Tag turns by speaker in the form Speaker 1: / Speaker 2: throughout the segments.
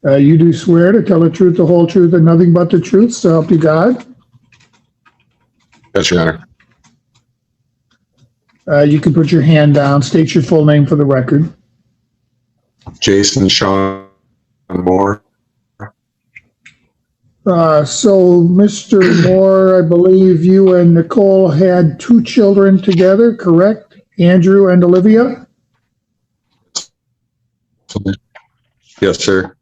Speaker 1: You do swear to tell the truth, the whole truth, and nothing but the truth, so help you God?
Speaker 2: Yes, Your Honor.
Speaker 1: You can put your hand down. State your full name for the record.
Speaker 2: Jason Sean Moore.
Speaker 1: So, Mr. Moore, I believe you and Nicole had 2 children together, correct? Andrew and Olivia?
Speaker 2: Yes, sir.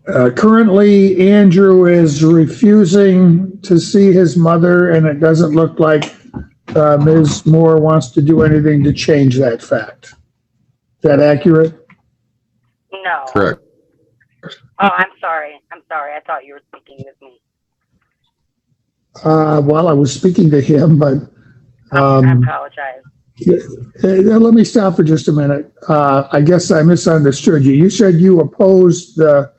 Speaker 1: Currently, Andrew is refusing to see his mother, and it doesn't look like Ms. Moore wants to do anything to change that fact. Is that accurate?
Speaker 3: No.
Speaker 2: Correct.
Speaker 3: Oh, I'm sorry. I thought you were speaking with me.
Speaker 1: Well, I was speaking to him, but
Speaker 3: I apologize.
Speaker 1: let me stop for just a minute. I guess I misunderstood you. You said you opposed the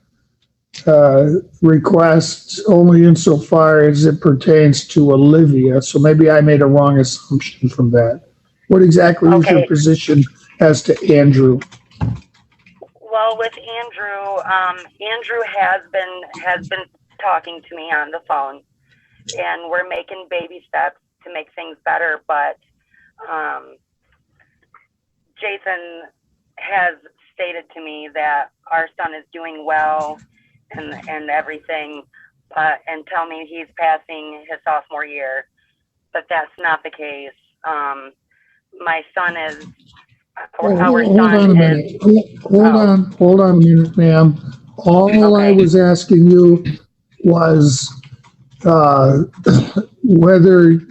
Speaker 1: request only insofar as it pertains to Olivia, so maybe I made a wrong assumption from that. What exactly is your position as to Andrew?
Speaker 3: Well, with Andrew, Andrew has been talking to me on the phone, and we're making baby steps to make things better. But Jason has stated to me that our son is doing well and everything, and tell me he's passing his sophomore year, but that's not the case. My son is.
Speaker 1: Hold on a minute, ma'am. All I was asking you was whether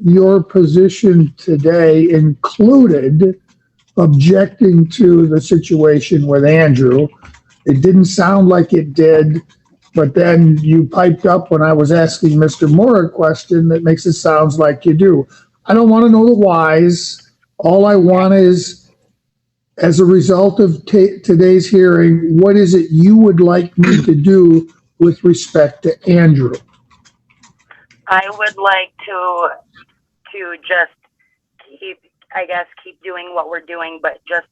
Speaker 1: your position today included objecting to the situation with Andrew. It didn't sound like it did, but then you piped up when I was asking Mr. Moore a question that makes it sound like you do. I don't want to know the whys. All I want is, as a result of today's hearing, what is it you would like me to do with respect to Andrew?
Speaker 3: I would like to just keep doing what we're doing, but just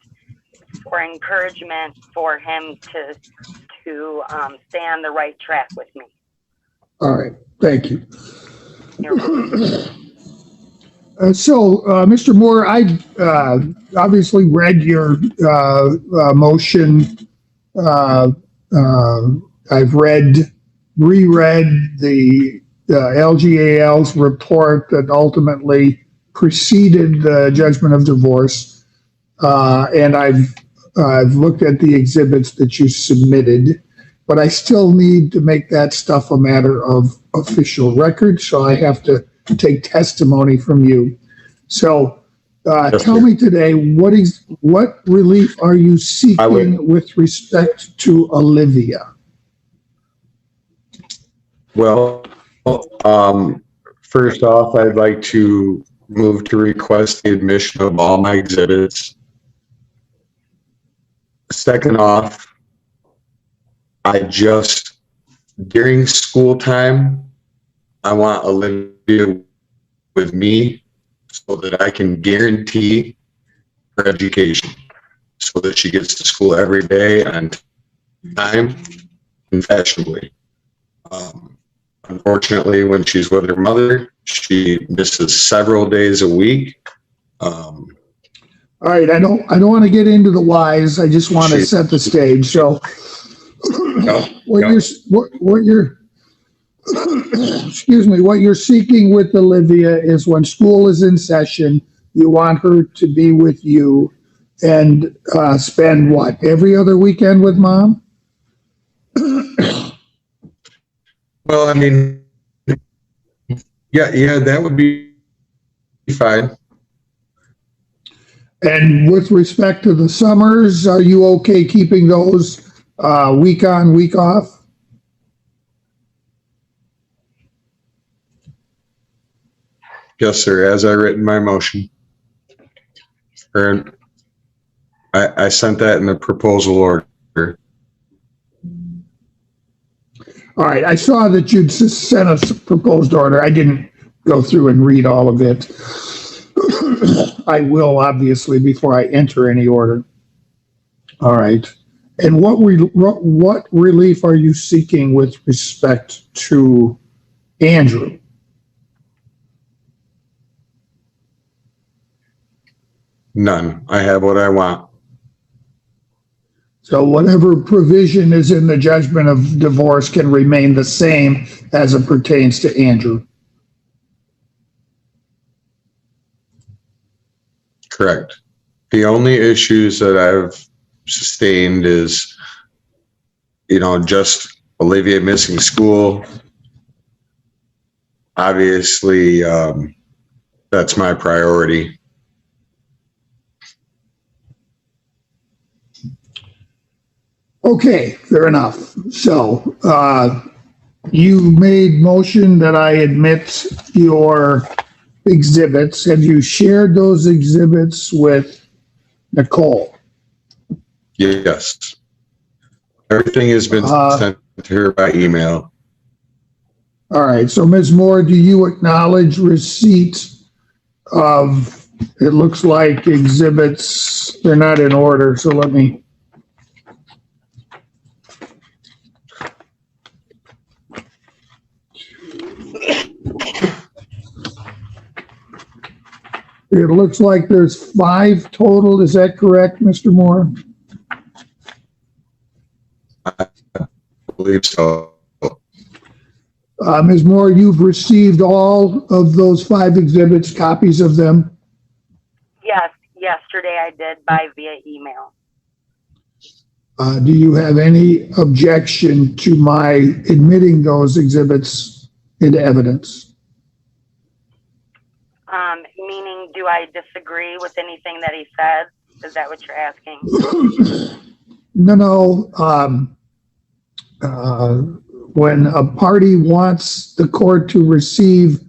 Speaker 3: for encouragement for him to stay on the right track with me.
Speaker 1: All right, thank you.
Speaker 3: You're welcome.
Speaker 1: Mr. Moore, I obviously read your motion. I've reread the LGAL's report that ultimately preceded the judgment of divorce, and I've looked at the exhibits that you submitted, but I still need to make that stuff a matter of official record, so I have to take testimony from you. So tell me today, what relief are you seeking with respect to Olivia?
Speaker 2: Well, first off, I'd like to move to request the admission of all my exhibits. Second off, during school time, I want Olivia with me so that I can guarantee her education, so that she gets to school every day on time and fashionably. Unfortunately, when she's with her mother, she misses several days a week.
Speaker 1: All right, I don't want to get into the whys. I just want to set the stage. So, what you're seeking with Olivia is when school is in session, you want her to be with you and spend what, every other weekend with mom?
Speaker 2: Well, I mean, yeah, that would be fine.
Speaker 1: And with respect to the summers, are you okay keeping those week on, week off?
Speaker 2: Yes, sir, as I written my motion. I sent that in the proposal order.
Speaker 1: All right, I saw that you'd sent us a proposed order. I didn't go through and read all of it. I will, obviously, before I enter any order. All right. And what relief are you seeking with respect to Andrew?
Speaker 2: None. I have what I want.
Speaker 1: So whatever provision is in the judgment of divorce can remain the same as it pertains to Andrew.
Speaker 2: Correct. The only issues that I've sustained is, just Olivia missing school. Obviously, that's my priority.
Speaker 1: Okay, fair enough. So, you made motion that I admit your exhibits. Have you shared those exhibits with Nicole?
Speaker 2: Yes. Everything has been sent to her by email.
Speaker 1: All right, so Ms. Moore, do you acknowledge receipt of, it looks like exhibits, they're not in order, so let me. It looks like there's 5 total. Is that correct, Mr. Moore?
Speaker 2: I believe so.
Speaker 1: Ms. Moore, you've received all of those 5 exhibits, copies of them?
Speaker 3: Yes, yesterday I did by via email.
Speaker 1: Do you have any objection to my admitting those exhibits into evidence?
Speaker 3: Meaning, do I disagree with anything that he said? Is that what you're asking?
Speaker 1: No. When a party wants the court to receive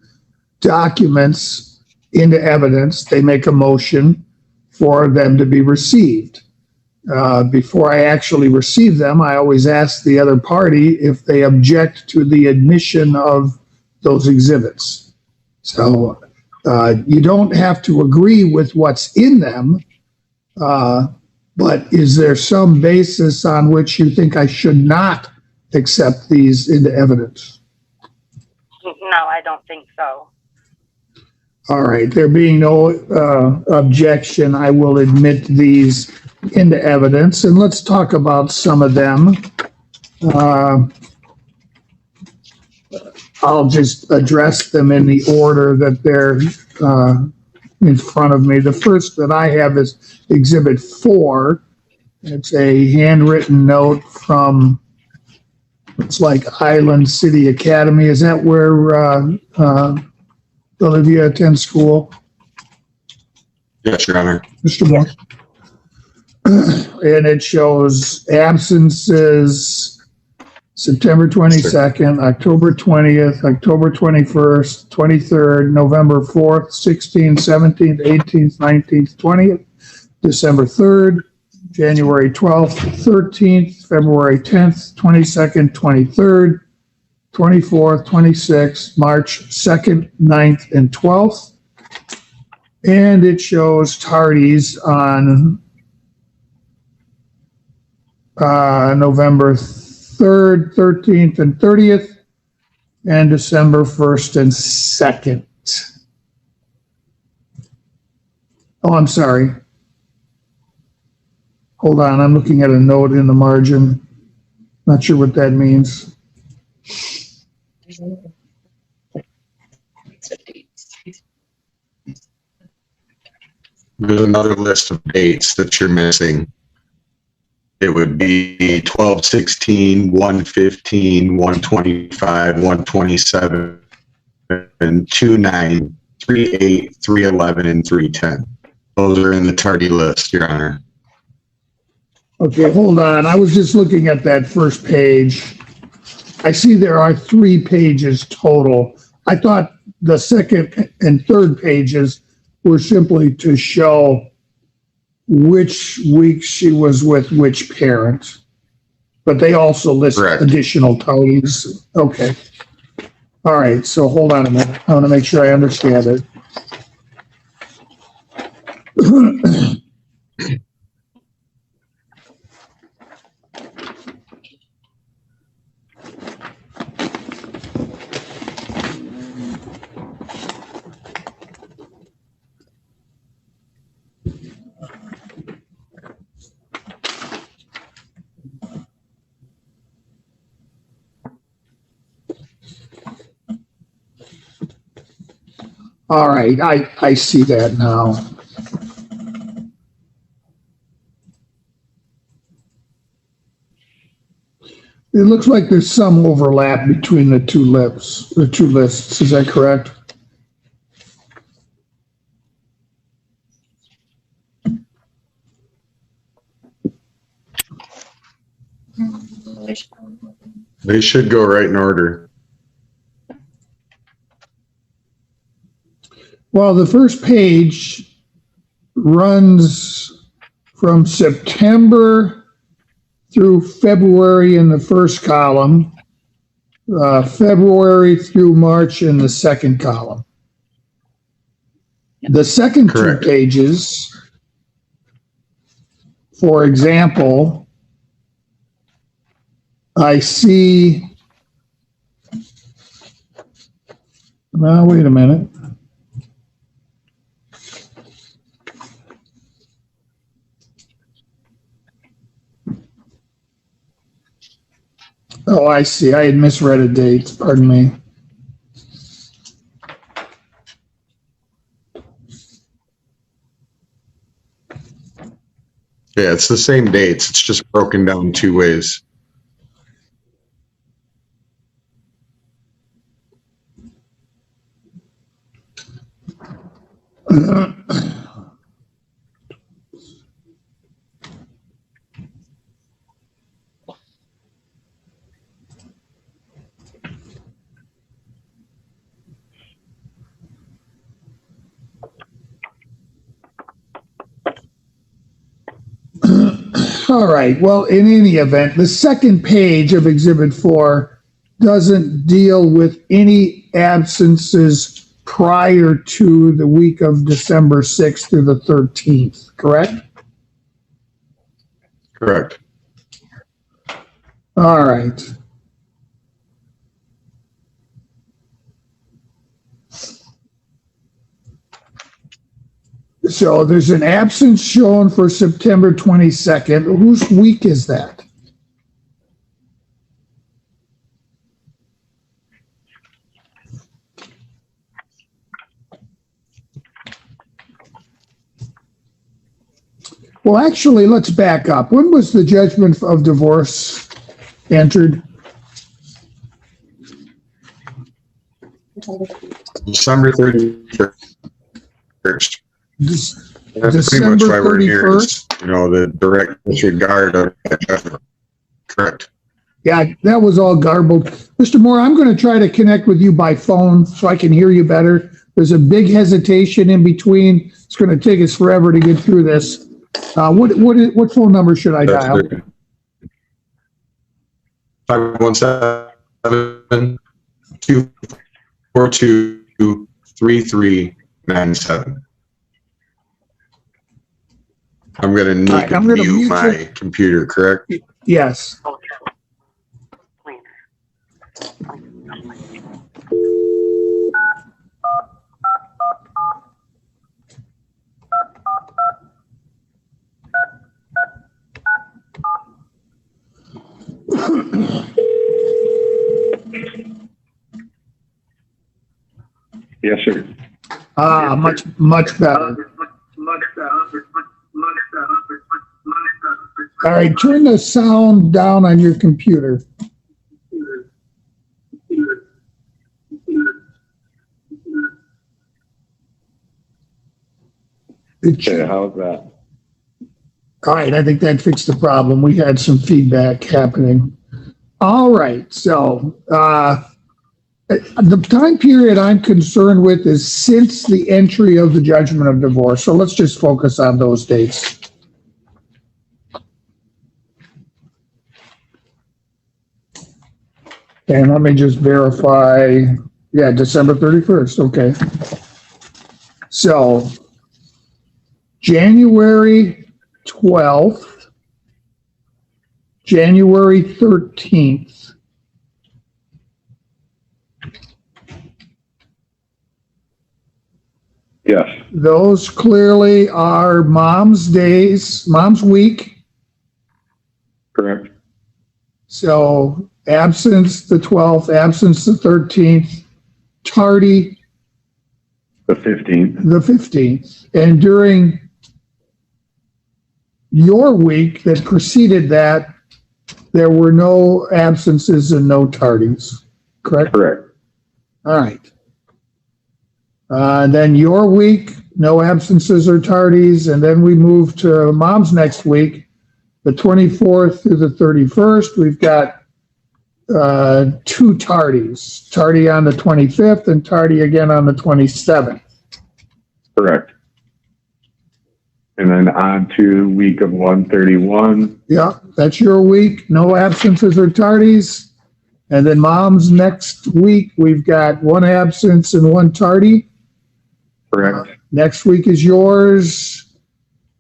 Speaker 1: documents into evidence, they make a motion for them to be received. Before I actually receive them, I always ask the other party if they object to the admission of those exhibits. So you don't have to agree with what's in them, but is there some basis on which you think I should not accept these into evidence?
Speaker 3: No, I don't think so.
Speaker 1: All right, there being no objection, I will admit these into evidence, and let's talk about some of them. I'll just address them in the order that they're in front of me. The first that I have is Exhibit 4. It's a handwritten note from, it's like Island City Academy. Is that where Olivia attends school?
Speaker 2: Yes, Your Honor.
Speaker 1: Mr. Moore? And it shows absences September 22nd, October 20th, October 21st, 23rd, November 4th, 16th, 17th, 18th, 19th, 20th, December 3rd, January 12th, 13th, February 10th, 22nd, 23rd, 24th, 26th, March 2nd, 9th, and 12th. And it shows tardies on November 3rd, 13th, and 30th, and December 1st and 2nd. Oh, I'm sorry. Hold on, I'm looking at a note in the margin. Not sure what that means.
Speaker 2: There's another list of dates that you're missing. It would be 12/16, 1/15, 1/25, 1/27, and 2/9, 3/8, 3/11, and 3/10. Those are in the tardy list, Your Honor.
Speaker 1: Okay, hold on. I was just looking at that first page. I see there are 3 pages total. I thought the second and third pages were simply to show which week she was with which parent, but they also list
Speaker 2: Correct.
Speaker 1: additional tardies. Okay. All right, so hold on a minute. I want to make sure I understand it. All right, I see that now. It looks like there's some overlap between the two lists. Is that correct?
Speaker 2: They should go right in order.
Speaker 1: Well, the first page runs from September through February in the first column, February through March in the second column. The second
Speaker 2: Correct.
Speaker 1: two pages, for example, I see, well, wait a minute. Oh, I see. I had misread a date. Pardon me.
Speaker 2: Yeah, it's the same dates. It's just broken down two ways.
Speaker 1: All right. Well, in any event, the second page of Exhibit 4 doesn't deal with any absences prior to the week of December 6th through the 13th, correct?
Speaker 2: Correct.
Speaker 1: All right. So there's an absence shown for September 22nd. Whose week is that? Well, actually, let's back up. When was the judgment of divorce entered?
Speaker 2: December 31st. That's pretty
Speaker 1: December
Speaker 2: much why we're here.
Speaker 1: 31st?
Speaker 2: You know, the direct disregard of that judgment. Correct.
Speaker 1: Yeah, that was all garbled. Mr. Moore, I'm going to try to connect with you by phone so I can hear you better. There's a big hesitation in between. It's going to take us forever to get through this. What phone number should I
Speaker 2: That's
Speaker 1: dial?
Speaker 2: good. 517-242-3397. I'm going to need
Speaker 1: right,
Speaker 2: to
Speaker 1: I'm gonna
Speaker 2: mute
Speaker 1: mute
Speaker 2: my
Speaker 1: you.
Speaker 2: computer, correct?
Speaker 1: Yes.
Speaker 4: Yes, sir.
Speaker 1: Much better. All right, turn the sound down on your computer.
Speaker 4: Okay, how's that?
Speaker 1: All right, I think that fixed the problem. We had some feedback happening. All right, so the time period I'm concerned with is since the entry of the judgment of divorce. So let's just focus on those dates. And let me just verify. Yeah, December 31st. Okay. So January 12th, January 13th,
Speaker 4: Yes,
Speaker 1: those clearly are mom's days, mom's week.
Speaker 4: correct.
Speaker 1: So absence the 12th, absence the 13th, tardy
Speaker 4: The 15th.
Speaker 1: The 15th. And during your week that preceded that, there were no absences and no tardies, correct?
Speaker 4: Correct.
Speaker 1: All right. Then your week, no absences or tardies, and then we move to mom's next week, the 24th through the 31st. We've got 2 tardies, tardy on the 25th and tardy again on the 27th.
Speaker 4: Correct. And then on to week of 131.
Speaker 1: Yeah, that's your week, no absences or tardies. And then mom's next week, we've got 1 absence and 1 tardy.
Speaker 4: Correct.
Speaker 1: Next week is yours.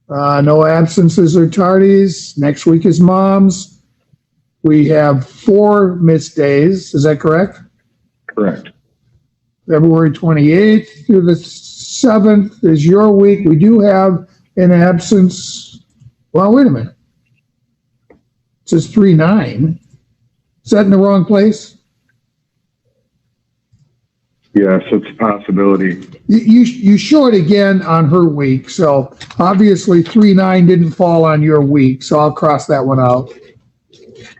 Speaker 1: No absences or tardies. Next week is mom's. We have 4 missed days. Is that correct?
Speaker 4: Correct.
Speaker 1: February 28th through the 7th is your week. We do have an absence. Well, wait a minute. It says 3/9. Is that in the wrong place?
Speaker 4: Yes, it's a possibility.
Speaker 1: You show it again on her week, so obviously 3/9 didn't fall on your week, so I'll cross that one out.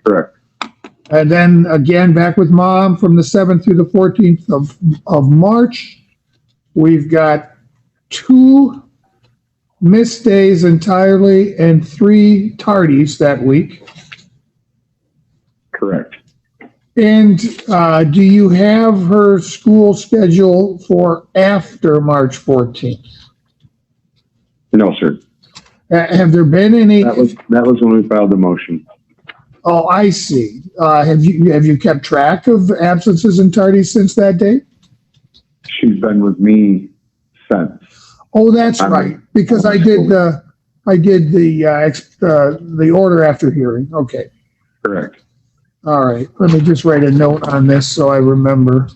Speaker 4: Correct.
Speaker 1: And then again, back with mom from the 7th through the 14th of March. We've got 2 missed days entirely and 3 tardies that week.
Speaker 4: Correct.
Speaker 1: And do you have her school schedule for after March 14th?
Speaker 4: No, sir.
Speaker 1: Have there been any?
Speaker 4: That was when we filed the motion.
Speaker 1: Oh, I see. Have you kept track of absences and tardies since that date?
Speaker 4: She's been with me since.
Speaker 1: Oh, that's
Speaker 4: I'm-
Speaker 1: right, because I did the order after hearing. Okay.
Speaker 4: Correct.
Speaker 1: All right. Let me just write a note on this so I remember.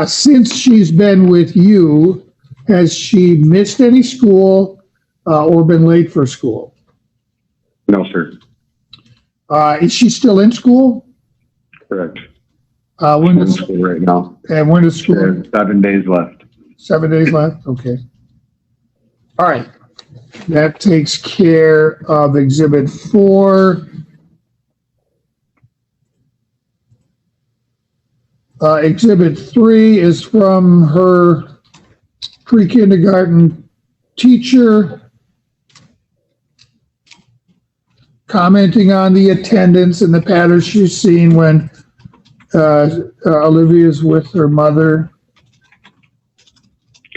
Speaker 1: Since she's been with you, has she missed any school or been late for school?
Speaker 4: No, sir.
Speaker 1: Is she still in school?
Speaker 4: Correct.
Speaker 1: When
Speaker 4: She's in
Speaker 1: does
Speaker 4: school right now.
Speaker 1: and when does
Speaker 4: She
Speaker 1: school?
Speaker 4: has 7 days left.
Speaker 1: 7 days left? Okay. All right. That takes care of Exhibit 4. Exhibit 3 is from her pre-kindergarten teacher commenting on the attendance and the patterns she's seen when Olivia's with her mother.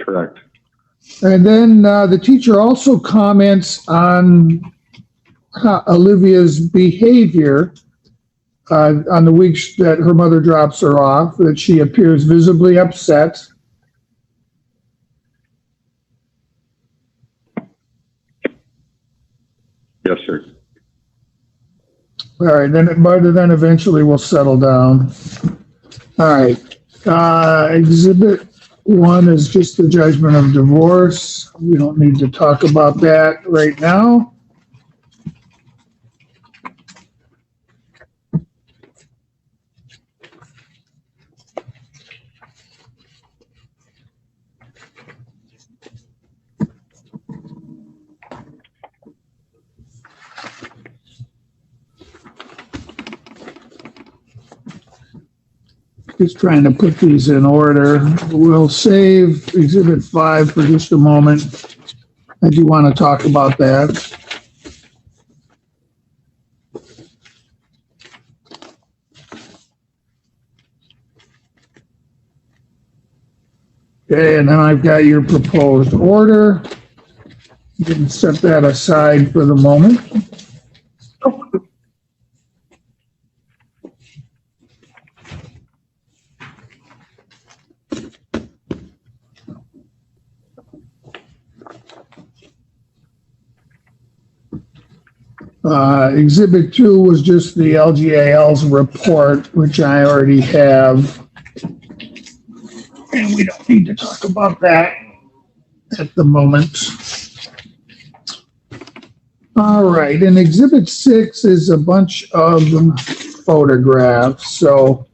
Speaker 4: Correct.
Speaker 1: And then the teacher also comments on Olivia's behavior on the weeks that her mother drops her off, that she appears visibly upset.
Speaker 4: Yes, sir.
Speaker 1: All right, then eventually we'll settle down. All right. Exhibit 1 is just the judgment of divorce. We don't need to talk about that right now. Just trying to put these in order. We'll save Exhibit 5 for just a moment. I do want to talk about that. Okay, and then I've got your proposed order. You can set that aside for the moment. Exhibit 2 was just the LGAL's report, which I already have. And we don't need to talk about that at the moment. All right, and Exhibit 6 is a bunch of photographs. So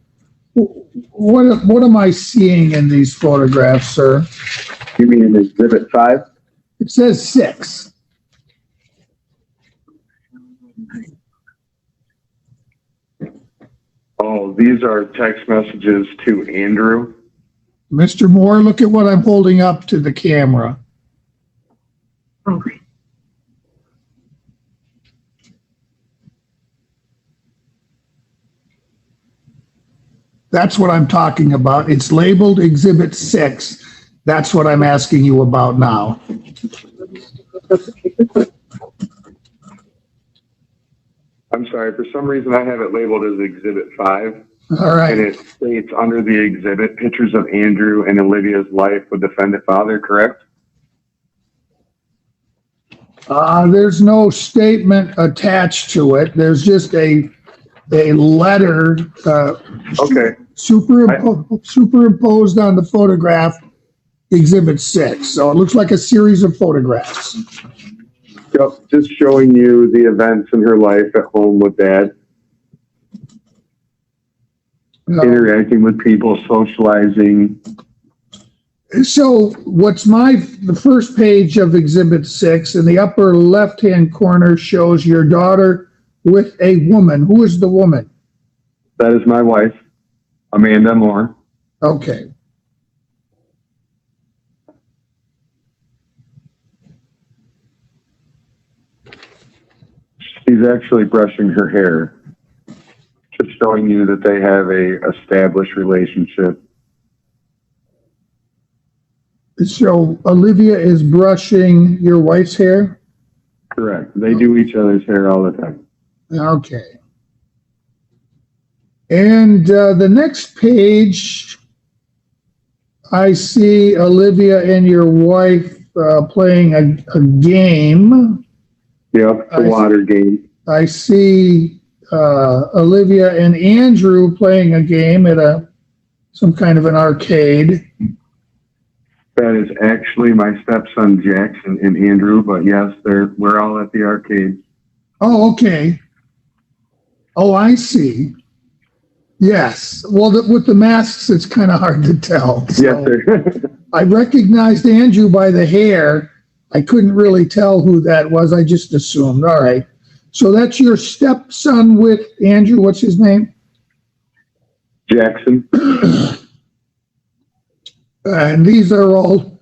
Speaker 1: what am I seeing in these photographs, sir?
Speaker 4: You mean Exhibit 5?
Speaker 1: It says 6.
Speaker 4: Oh, these are text messages to Andrew.
Speaker 1: Mr. Moore, look at what I'm holding up to the camera. That's what I'm talking about. It's labeled Exhibit 6. That's what I'm asking you about now.
Speaker 4: I'm sorry, for some reason I have it labeled as Exhibit 5.
Speaker 1: All
Speaker 4: And
Speaker 1: right.
Speaker 4: it states under the exhibit, pictures of Andrew and Olivia's life with defendant father, correct?
Speaker 1: There's no statement attached to it. There's just a letter
Speaker 4: Okay,
Speaker 1: superimposed on the photograph, Exhibit 6. So it looks like a series of photographs.
Speaker 4: yep, just showing you the events in her life at home with dad, interacting with people, socializing.
Speaker 1: So what's the first page of Exhibit 6 in the upper left-hand corner shows your daughter with a woman. Who is the woman?
Speaker 4: That is my wife, Amanda Moore.
Speaker 1: Okay.
Speaker 4: She's actually brushing her hair, just showing you that they have a established relationship.
Speaker 1: So Olivia is brushing your wife's hair?
Speaker 4: Correct. They do each other's hair all the time.
Speaker 1: Okay. And the next page, I see Olivia and your wife playing a game.
Speaker 4: Yep, the water game.
Speaker 1: I see Olivia and Andrew playing a game at some kind of an arcade.
Speaker 4: That is actually my stepson Jackson and Andrew, but yes, we're all at the arcade.
Speaker 1: Oh, okay. Oh, I see. Yes. Well, with the masks, it's kind of hard to tell. So
Speaker 4: Yes, sir.
Speaker 1: I recognized Andrew by the hair. I couldn't really tell who that was. I just assumed. All right. So that's your stepson with Andrew. What's his name?
Speaker 4: Jackson.
Speaker 1: And these are all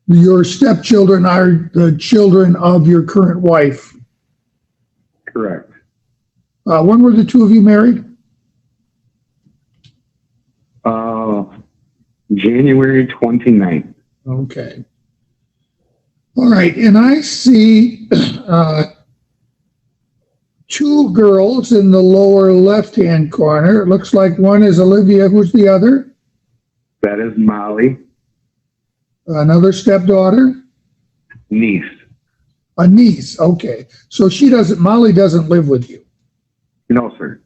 Speaker 1: your stepchildren are the children of your current wife.
Speaker 4: Correct.
Speaker 1: When were the two of you married?
Speaker 4: January 29th.
Speaker 1: Okay. All right. And I see two girls in the lower left-hand corner. It looks like one is Olivia. Who's the other?
Speaker 4: That is Molly.
Speaker 1: Another stepdaughter?
Speaker 4: Niece.
Speaker 1: A niece. Okay. So Molly doesn't live with you.
Speaker 4: No, sir.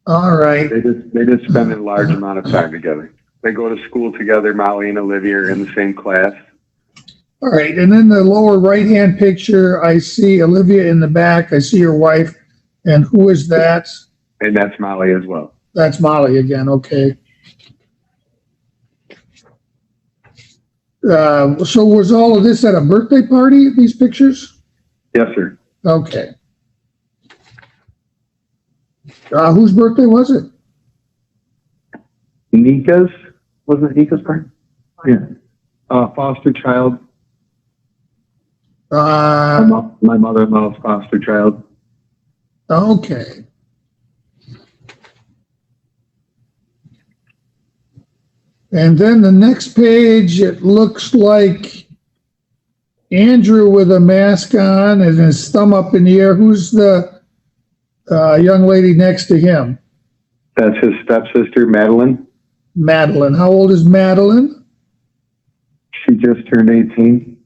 Speaker 1: All right.
Speaker 4: They just spend a large amount of time together. They go to school together. Molly and Olivia are in the same class.
Speaker 1: All right. And then the lower right-hand picture, I see Olivia in the back. I see your wife. And who is that?
Speaker 4: And that's Molly as well.
Speaker 1: That's Molly again. Okay. So was all of this at a birthday party, these pictures?
Speaker 4: Yes, sir.
Speaker 1: Okay. Whose birthday was it?
Speaker 4: Nika's? Wasn't it Nika's birthday? Yeah. Foster child. My mother-in-law's foster child.
Speaker 1: Okay. And then the next page, it looks like Andrew with a mask on and his thumb up in the air. Who's the young lady next to him?
Speaker 4: That's his stepsister, Madeline.
Speaker 1: Madeline. How old is Madeline?
Speaker 4: She just turned 18.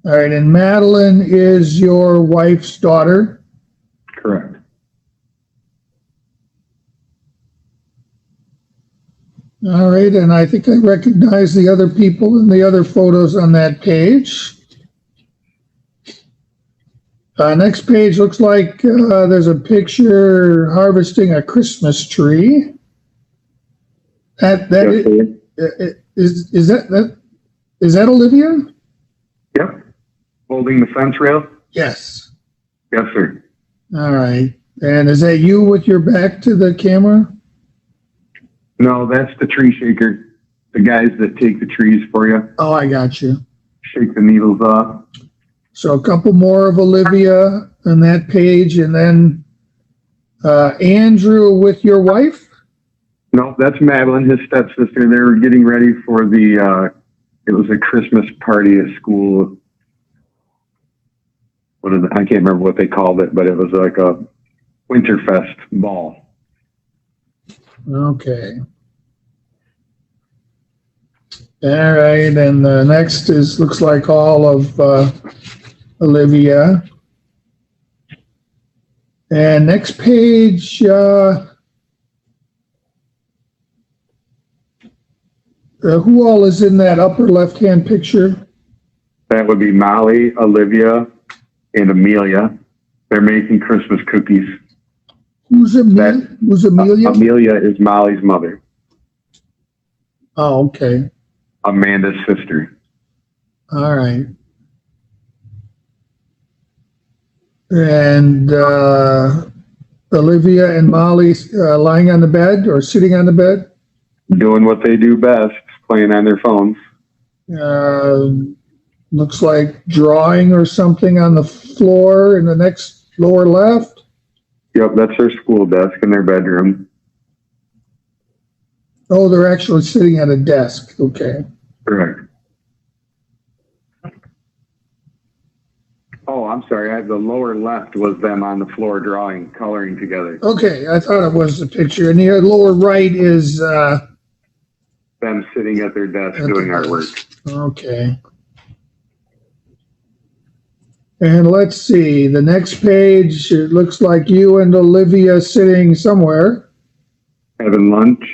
Speaker 1: All right. And Madeline is your wife's daughter?
Speaker 4: Correct.
Speaker 1: All right. And I think I recognize the other people in the other photos on that page. Next page looks like there's a picture harvesting a Christmas tree. That is that Olivia?
Speaker 4: Yep. Holding the fence rail?
Speaker 1: Yes.
Speaker 4: Yes, sir.
Speaker 1: All right. And is that you with your back to the camera?
Speaker 4: No, that's the tree shaker. The guys that take the trees for you.
Speaker 1: Oh, I got you.
Speaker 4: Shake the needles off.
Speaker 1: So a couple more of Olivia on that page, and then Andrew with your wife?
Speaker 4: No, that's Madeline, his stepsister. They were getting ready for it was a Christmas party at school. I can't remember what they called it, but it was like a Winterfest ball.
Speaker 1: Okay. All right, and the next looks like all of Olivia. And next page, who all is in that upper left-hand picture?
Speaker 4: That would be Molly, Olivia, and Amelia. They're making Christmas cookies.
Speaker 1: Who's Amelia?
Speaker 4: Amelia is Molly's mother.
Speaker 1: Oh, okay.
Speaker 4: Amanda's sister.
Speaker 1: All right. And Olivia and Molly lying on the bed or sitting on the bed?
Speaker 4: Doing what they do best, playing on their phones.
Speaker 1: Looks like drawing or something on the floor in the next lower left.
Speaker 4: Yep, that's their school desk in their bedroom.
Speaker 1: Oh, they're actually sitting at a desk. Okay.
Speaker 4: Correct. Oh, I'm sorry. The lower left was them on the floor drawing, coloring together.
Speaker 1: Okay, I thought it was the picture. And the lower right is
Speaker 4: them sitting at their desk doing artwork.
Speaker 1: Okay. And let's see, the next page, it looks like you and Olivia sitting somewhere.
Speaker 4: Having lunch.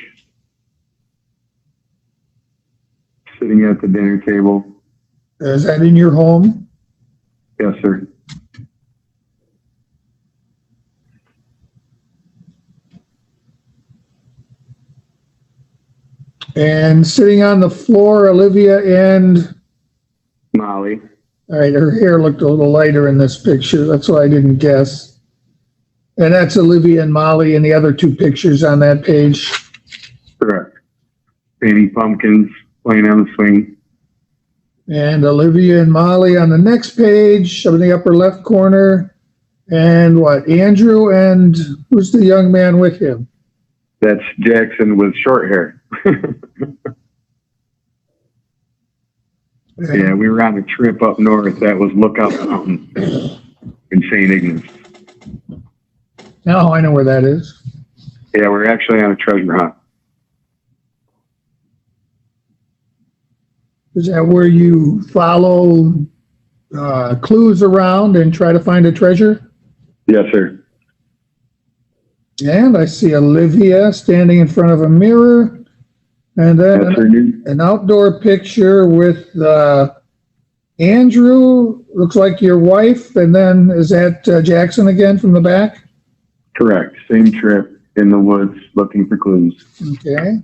Speaker 4: Sitting at the dinner table.
Speaker 1: Is that in your home?
Speaker 4: Yes, sir.
Speaker 1: And sitting on the floor, Olivia and
Speaker 4: Molly.
Speaker 1: all right, her hair looked a little lighter in this picture. That's why I didn't guess. And that's Olivia and Molly in the other two pictures on that page.
Speaker 4: Correct. Painting pumpkins, playing on the swing.
Speaker 1: And Olivia and Molly on the next page, up in the upper left corner. And what, Andrew and who's the young man with him?
Speaker 4: That's Jackson with short hair. Yeah, we were on a trip up north. That was Lookout Mountain in St. Ignace.
Speaker 1: Oh, I know where that is.
Speaker 4: Yeah, we're actually on a treasure hunt.
Speaker 1: Is that where you follow clues around and try to find a treasure?
Speaker 4: Yes, sir.
Speaker 1: And I see Olivia standing in front of a mirror. And then an outdoor picture with Andrew, looks like your wife. And then is that Jackson again from the back?
Speaker 4: Correct. Same trip in the woods looking for clues.
Speaker 1: Okay.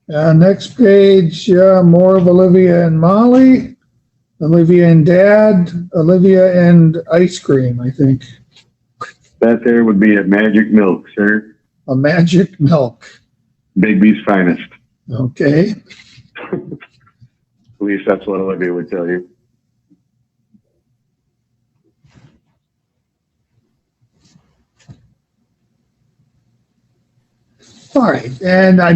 Speaker 1: Next page, more of Olivia and Molly. Olivia and Dad. Olivia and ice cream, I think.
Speaker 4: That there would be a Magic Milk, sir.
Speaker 1: A Magic Milk.
Speaker 4: Bigby's finest.
Speaker 1: Okay.
Speaker 4: At least that's what Olivia would tell you.
Speaker 1: All right. And I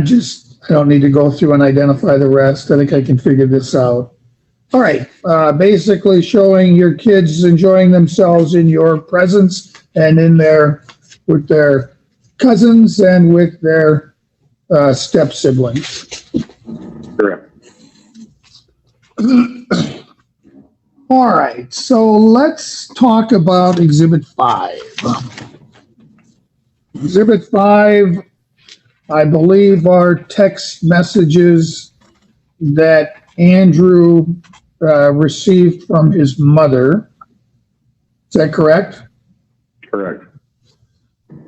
Speaker 1: don't need to go through and identify the rest. I think I can figure this out. All right. Basically showing your kids enjoying themselves in your presence and with their cousins and with their step siblings.
Speaker 4: Correct.
Speaker 1: All right, so let's talk about Exhibit 5. Exhibit 5, I believe, are text messages that Andrew received from his mother. Is that correct?
Speaker 4: Correct.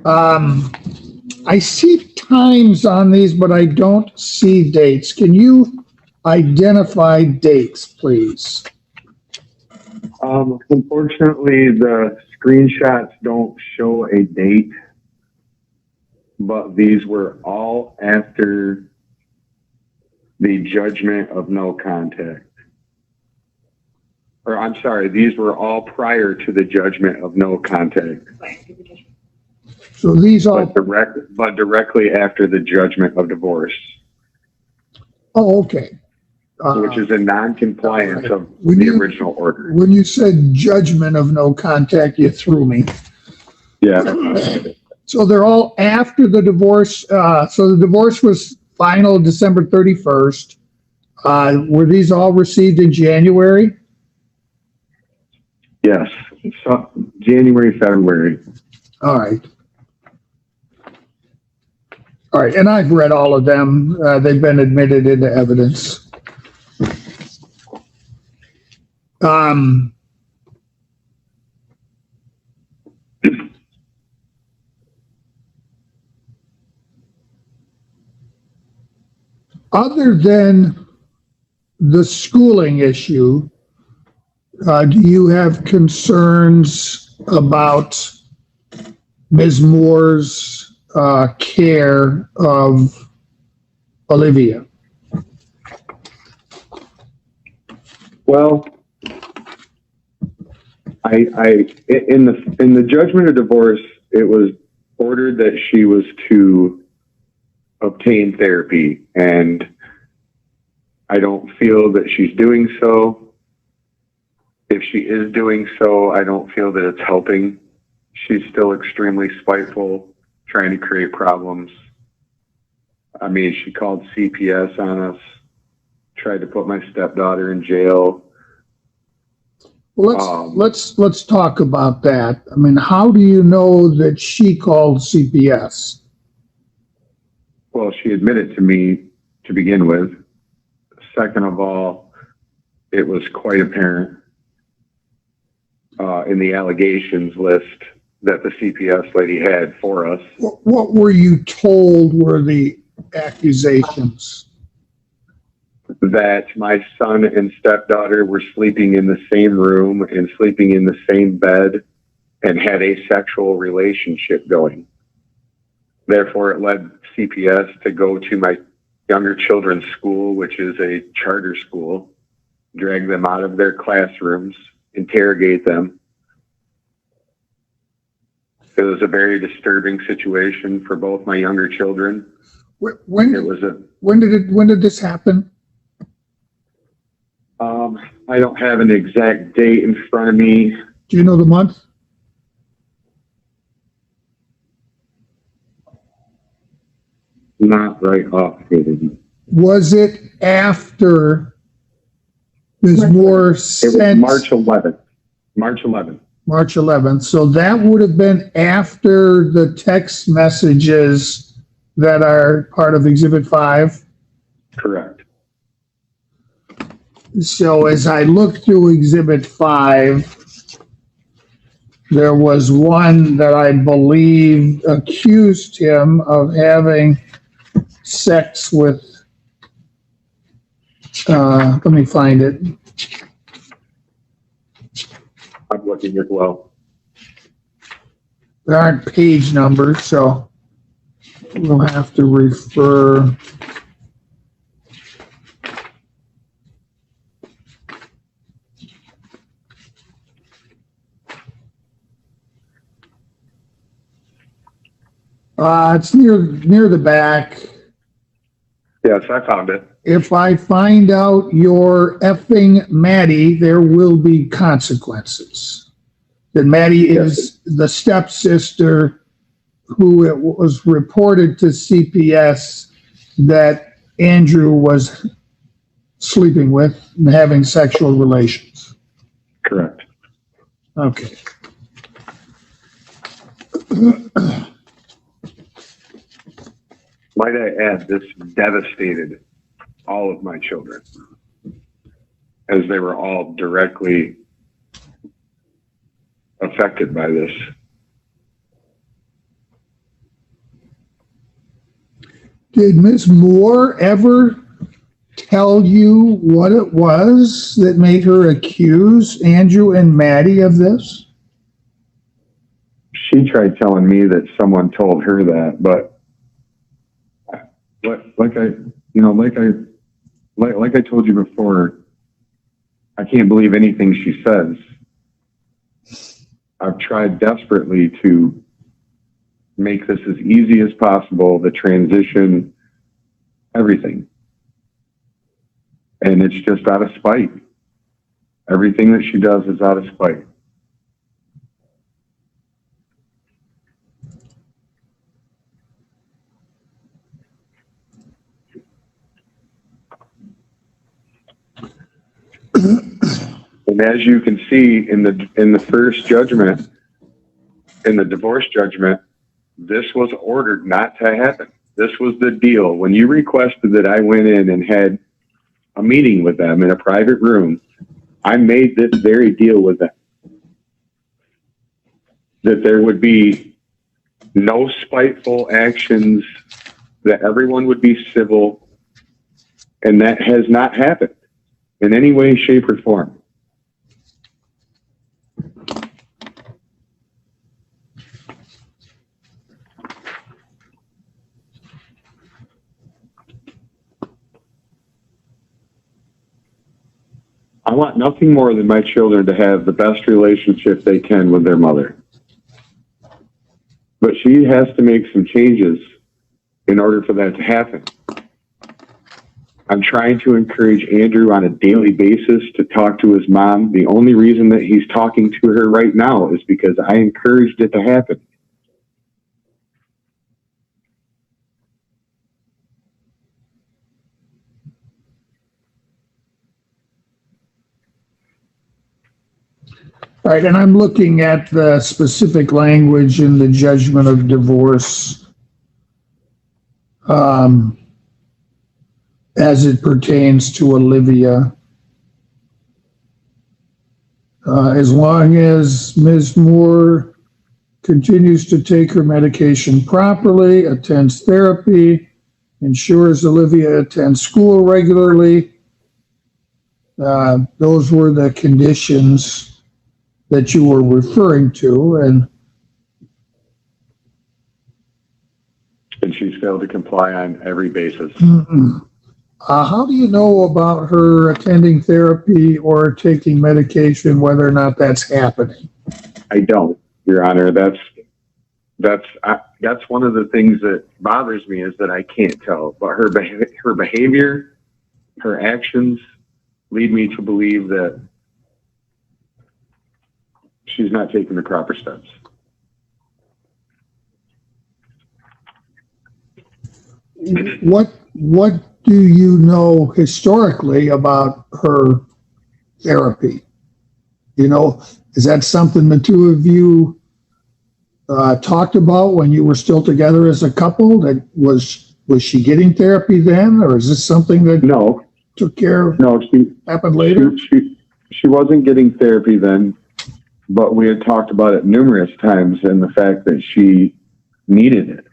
Speaker 1: I see times on these, but I don't see dates. Can you identify dates, please?
Speaker 4: Unfortunately, the screenshots don't show a date, but these were all after the judgment of no contact. Or I'm sorry, these were all prior to the judgment of no contact,
Speaker 1: So these all,
Speaker 4: but directly after the judgment of divorce,
Speaker 1: oh, okay.
Speaker 4: which is a non-compliance of
Speaker 1: When
Speaker 4: the
Speaker 1: you-
Speaker 4: original order.
Speaker 1: When you said judgment of no contact, you threw me.
Speaker 4: Yeah,
Speaker 1: So they're all after the divorce. So the divorce was final December 31st. Were these all received in January?
Speaker 4: yes. So January, February.
Speaker 1: All right. All right, and I've read all of them. They've been admitted into evidence. Other than the schooling issue, do you have concerns about Ms. Moore's care of Olivia?
Speaker 4: Well, in the judgment of divorce, it was ordered that she was to obtain therapy, and I don't feel that she's doing so. If she is doing so, I don't feel that it's helping. She's still extremely spiteful, trying to create problems. I mean, she called CPS on us, tried to put my stepdaughter in jail.
Speaker 1: Well, let's talk about that. I mean, how do you know that she called CPS?
Speaker 4: Well, she admitted to me to begin with. Second of all, it was quite apparent in the allegations list that the CPS lady had for us.
Speaker 1: What were you told were the accusations?
Speaker 4: That my son and stepdaughter were sleeping in the same room and sleeping in the same bed and had a sexual relationship going. Therefore, it led CPS to go to my younger children's school, which is a charter school, drag them out of their classrooms, interrogate them. It was a very disturbing situation for both my younger children.
Speaker 1: When did this happen?
Speaker 4: I don't have an exact date in front of me.
Speaker 1: Do you know the month?
Speaker 4: Not right offhand.
Speaker 1: Was it after Ms. Moore
Speaker 4: It was
Speaker 1: sent
Speaker 4: March 11th. March 11th.
Speaker 1: March 11th? So that would have been after the text messages that are part of Exhibit 5?
Speaker 4: Correct.
Speaker 1: So as I look through Exhibit 5, there was one that I believe accused him of having sex with, let me find it.
Speaker 4: I'm looking as well.
Speaker 1: There aren't page numbers, so we'll have to refer. It's near the back.
Speaker 4: Yes, I found it.
Speaker 1: If I find out you're effing Maddie, there will be consequences. That Maddie is the stepsister who it was reported to CPS that Andrew was sleeping with and having sexual relations.
Speaker 4: Correct.
Speaker 1: Okay.
Speaker 4: Might I add, this devastated all of my children. as they were all directly affected by this.
Speaker 1: Did Ms. Moore ever tell you what it was that made her accuse Andrew and Maddie of this?
Speaker 4: She tried telling me that someone told her that, but like I told you before, I can't believe anything she says. I've tried desperately to make this as easy as possible, the transition, everything. And it's just out of spite. Everything that she does is out of spite. And as you can see in the first judgment, in the divorce judgment, this was ordered not to happen. This was the deal. When you requested that I went in and had a meeting with them in a private room, I made this very deal with them. That there would be no spiteful actions, that everyone would be civil, and that has not happened in any way, shape, or form. I want nothing more than my children to have the best relationship they can with their mother. But she has to make some changes in order for that to happen. I'm trying to encourage Andrew on a daily basis to talk to his mom. The only reason that he's talking to her right now is because I encouraged it to happen.
Speaker 1: All right, and I'm looking at the specific language in the judgment of divorce as it pertains to Olivia. As long as Ms. Moore continues to take her medication properly, attends therapy, ensures Olivia attends school regularly, those were the conditions that you were referring to, and
Speaker 4: she's failed to comply on every basis.
Speaker 1: How do you know about her attending therapy or taking medication, whether or not that's happening?
Speaker 4: I don't, Your Honor. That's one of the things that bothers me, is that I can't tell. But her behavior, her actions lead me to believe that she's not taking the proper steps.
Speaker 1: What do you know historically about her therapy? You know, is that something the two of you talked about when you were still together as a couple? That was she getting therapy then, or is this something that
Speaker 4: No,
Speaker 1: took care of?
Speaker 4: no,
Speaker 1: Happened later.
Speaker 4: She wasn't getting therapy then, but we had talked about it numerous times, and the fact that she needed it.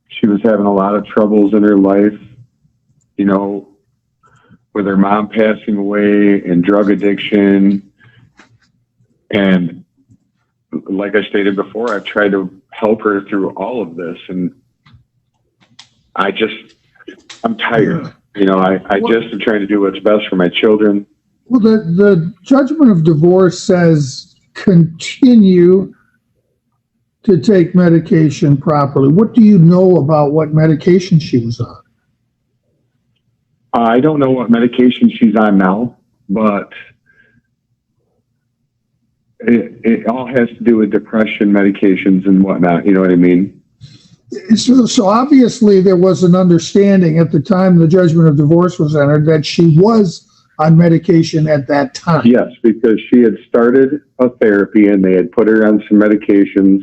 Speaker 4: She was having a lot of troubles in her life, you know, with her mom passing away and drug addiction. And like I stated before, I've tried to help her through all of this, and I'm tired. You know, I just am trying to do what's best for my children.
Speaker 1: Well, the judgment of divorce says continue to take medication properly. What do you know about what medication she was on?
Speaker 4: I don't know what medication she's on now, but it all has to do with depression medications and whatnot. You know what I mean?
Speaker 1: So obviously there was an understanding at the time the judgment of divorce was entered that she was on medication at that time.
Speaker 4: Yes, because she had started a therapy and they had put her on some medications.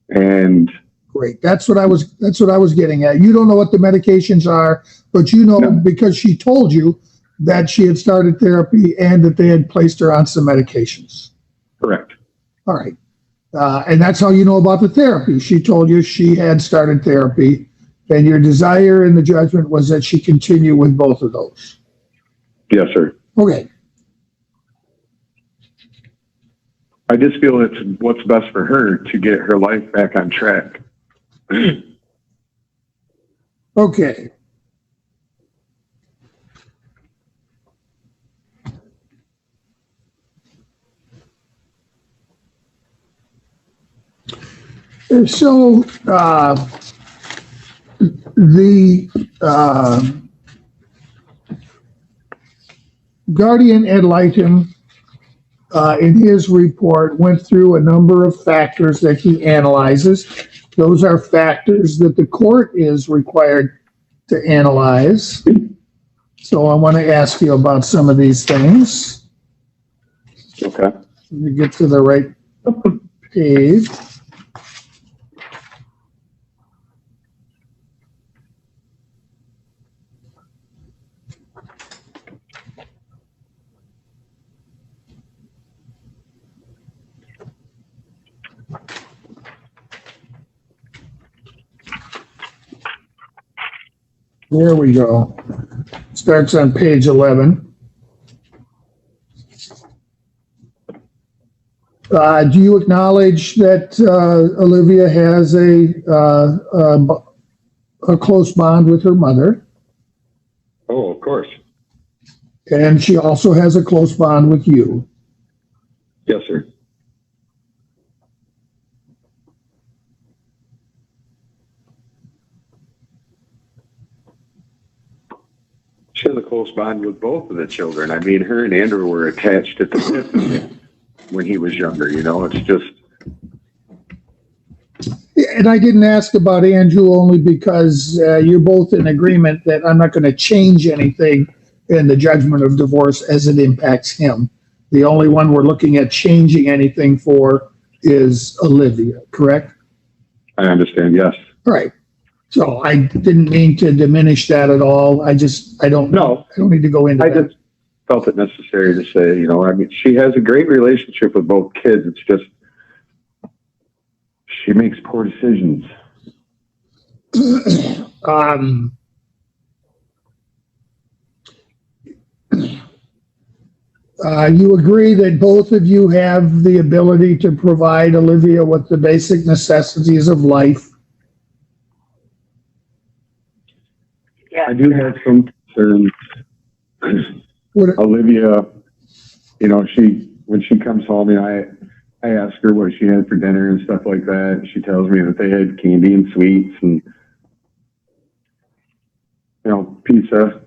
Speaker 4: And
Speaker 1: great. That's what I was getting at. You don't know what the medications are, but you know,
Speaker 4: No.
Speaker 1: because she told you that she had started therapy and that they had placed her on some medications.
Speaker 4: Correct.
Speaker 1: All right. And that's how you know about the therapy. She told you she had started therapy, and your desire in the judgment was that she continue with both of those.
Speaker 4: Yes, sir.
Speaker 1: Okay.
Speaker 4: I just feel it's what's best for her to get her life back on track.
Speaker 1: Okay. So the guardian ad litem in his report went through a number of factors that he analyzes. Those are factors that the court is required to analyze. So I want to ask you about some of these things.
Speaker 4: Okay.
Speaker 1: Let me get to the right page. There we go. Starts on page 11. Do you acknowledge that Olivia has a close bond with her mother?
Speaker 4: Oh, of course.
Speaker 1: And she also has a close bond with you?
Speaker 4: Yes, sir. She has a close bond with both of the children. I mean, her and Andrew were attached at the hip when he was younger. You know, it's just.
Speaker 1: And I didn't ask about Andrew only because you're both in agreement that I'm not going to change anything in the judgment of divorce as it impacts him. The only one we're looking at changing anything for is Olivia, correct?
Speaker 4: I understand. Yes.
Speaker 1: All right. So I didn't mean to diminish that at all. I don't know. I don't need to go into that.
Speaker 4: I just felt it necessary to say, you know, I mean, she has a great relationship with both kids. It's just, she makes poor decisions.
Speaker 1: You agree that both of you have the ability to provide Olivia with the basic necessities of life?
Speaker 3: Yeah.
Speaker 4: I do have some concerns. Olivia, you know, when she comes home, and I ask her what she had for dinner and stuff like that. She tells me that they had candy and sweets and, you know, pizza.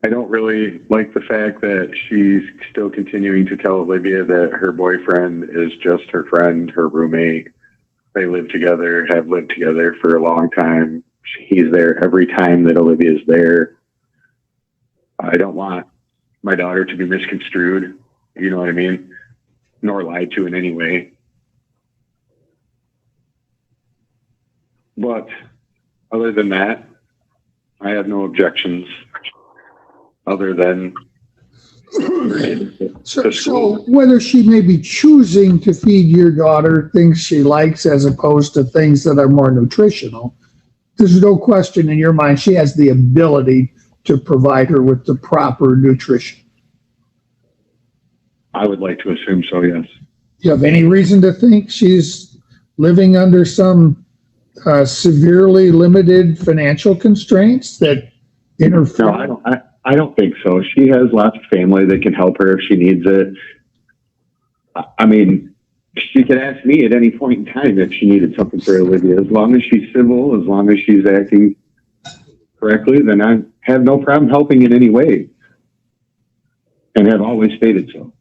Speaker 4: I don't really like the fact that she's still continuing to tell Olivia that her boyfriend is just her friend, her roommate. They live together, have lived together for a long time. He's there every time that Olivia's there. I don't want my daughter to be misconstrued, you know what I mean? Nor lied to in any way. But other than that, I have
Speaker 1: So
Speaker 4: no objections other than
Speaker 1: whether she may be choosing to feed your daughter things she likes as opposed to things that are more nutritional, there's no question in your mind she has the ability to provide her with the proper nutrition.
Speaker 4: I would like to assume so, yes.
Speaker 1: Do you have any reason to think she's living under some severely limited financial constraints that interfere?
Speaker 4: No, I don't think so. She has lots of family that can help her if she needs it. I mean, she could ask me at any point in time if she needed something for Olivia. As long as she's civil, as long as she's acting correctly, then I have no problem helping in any way, and have always stated so.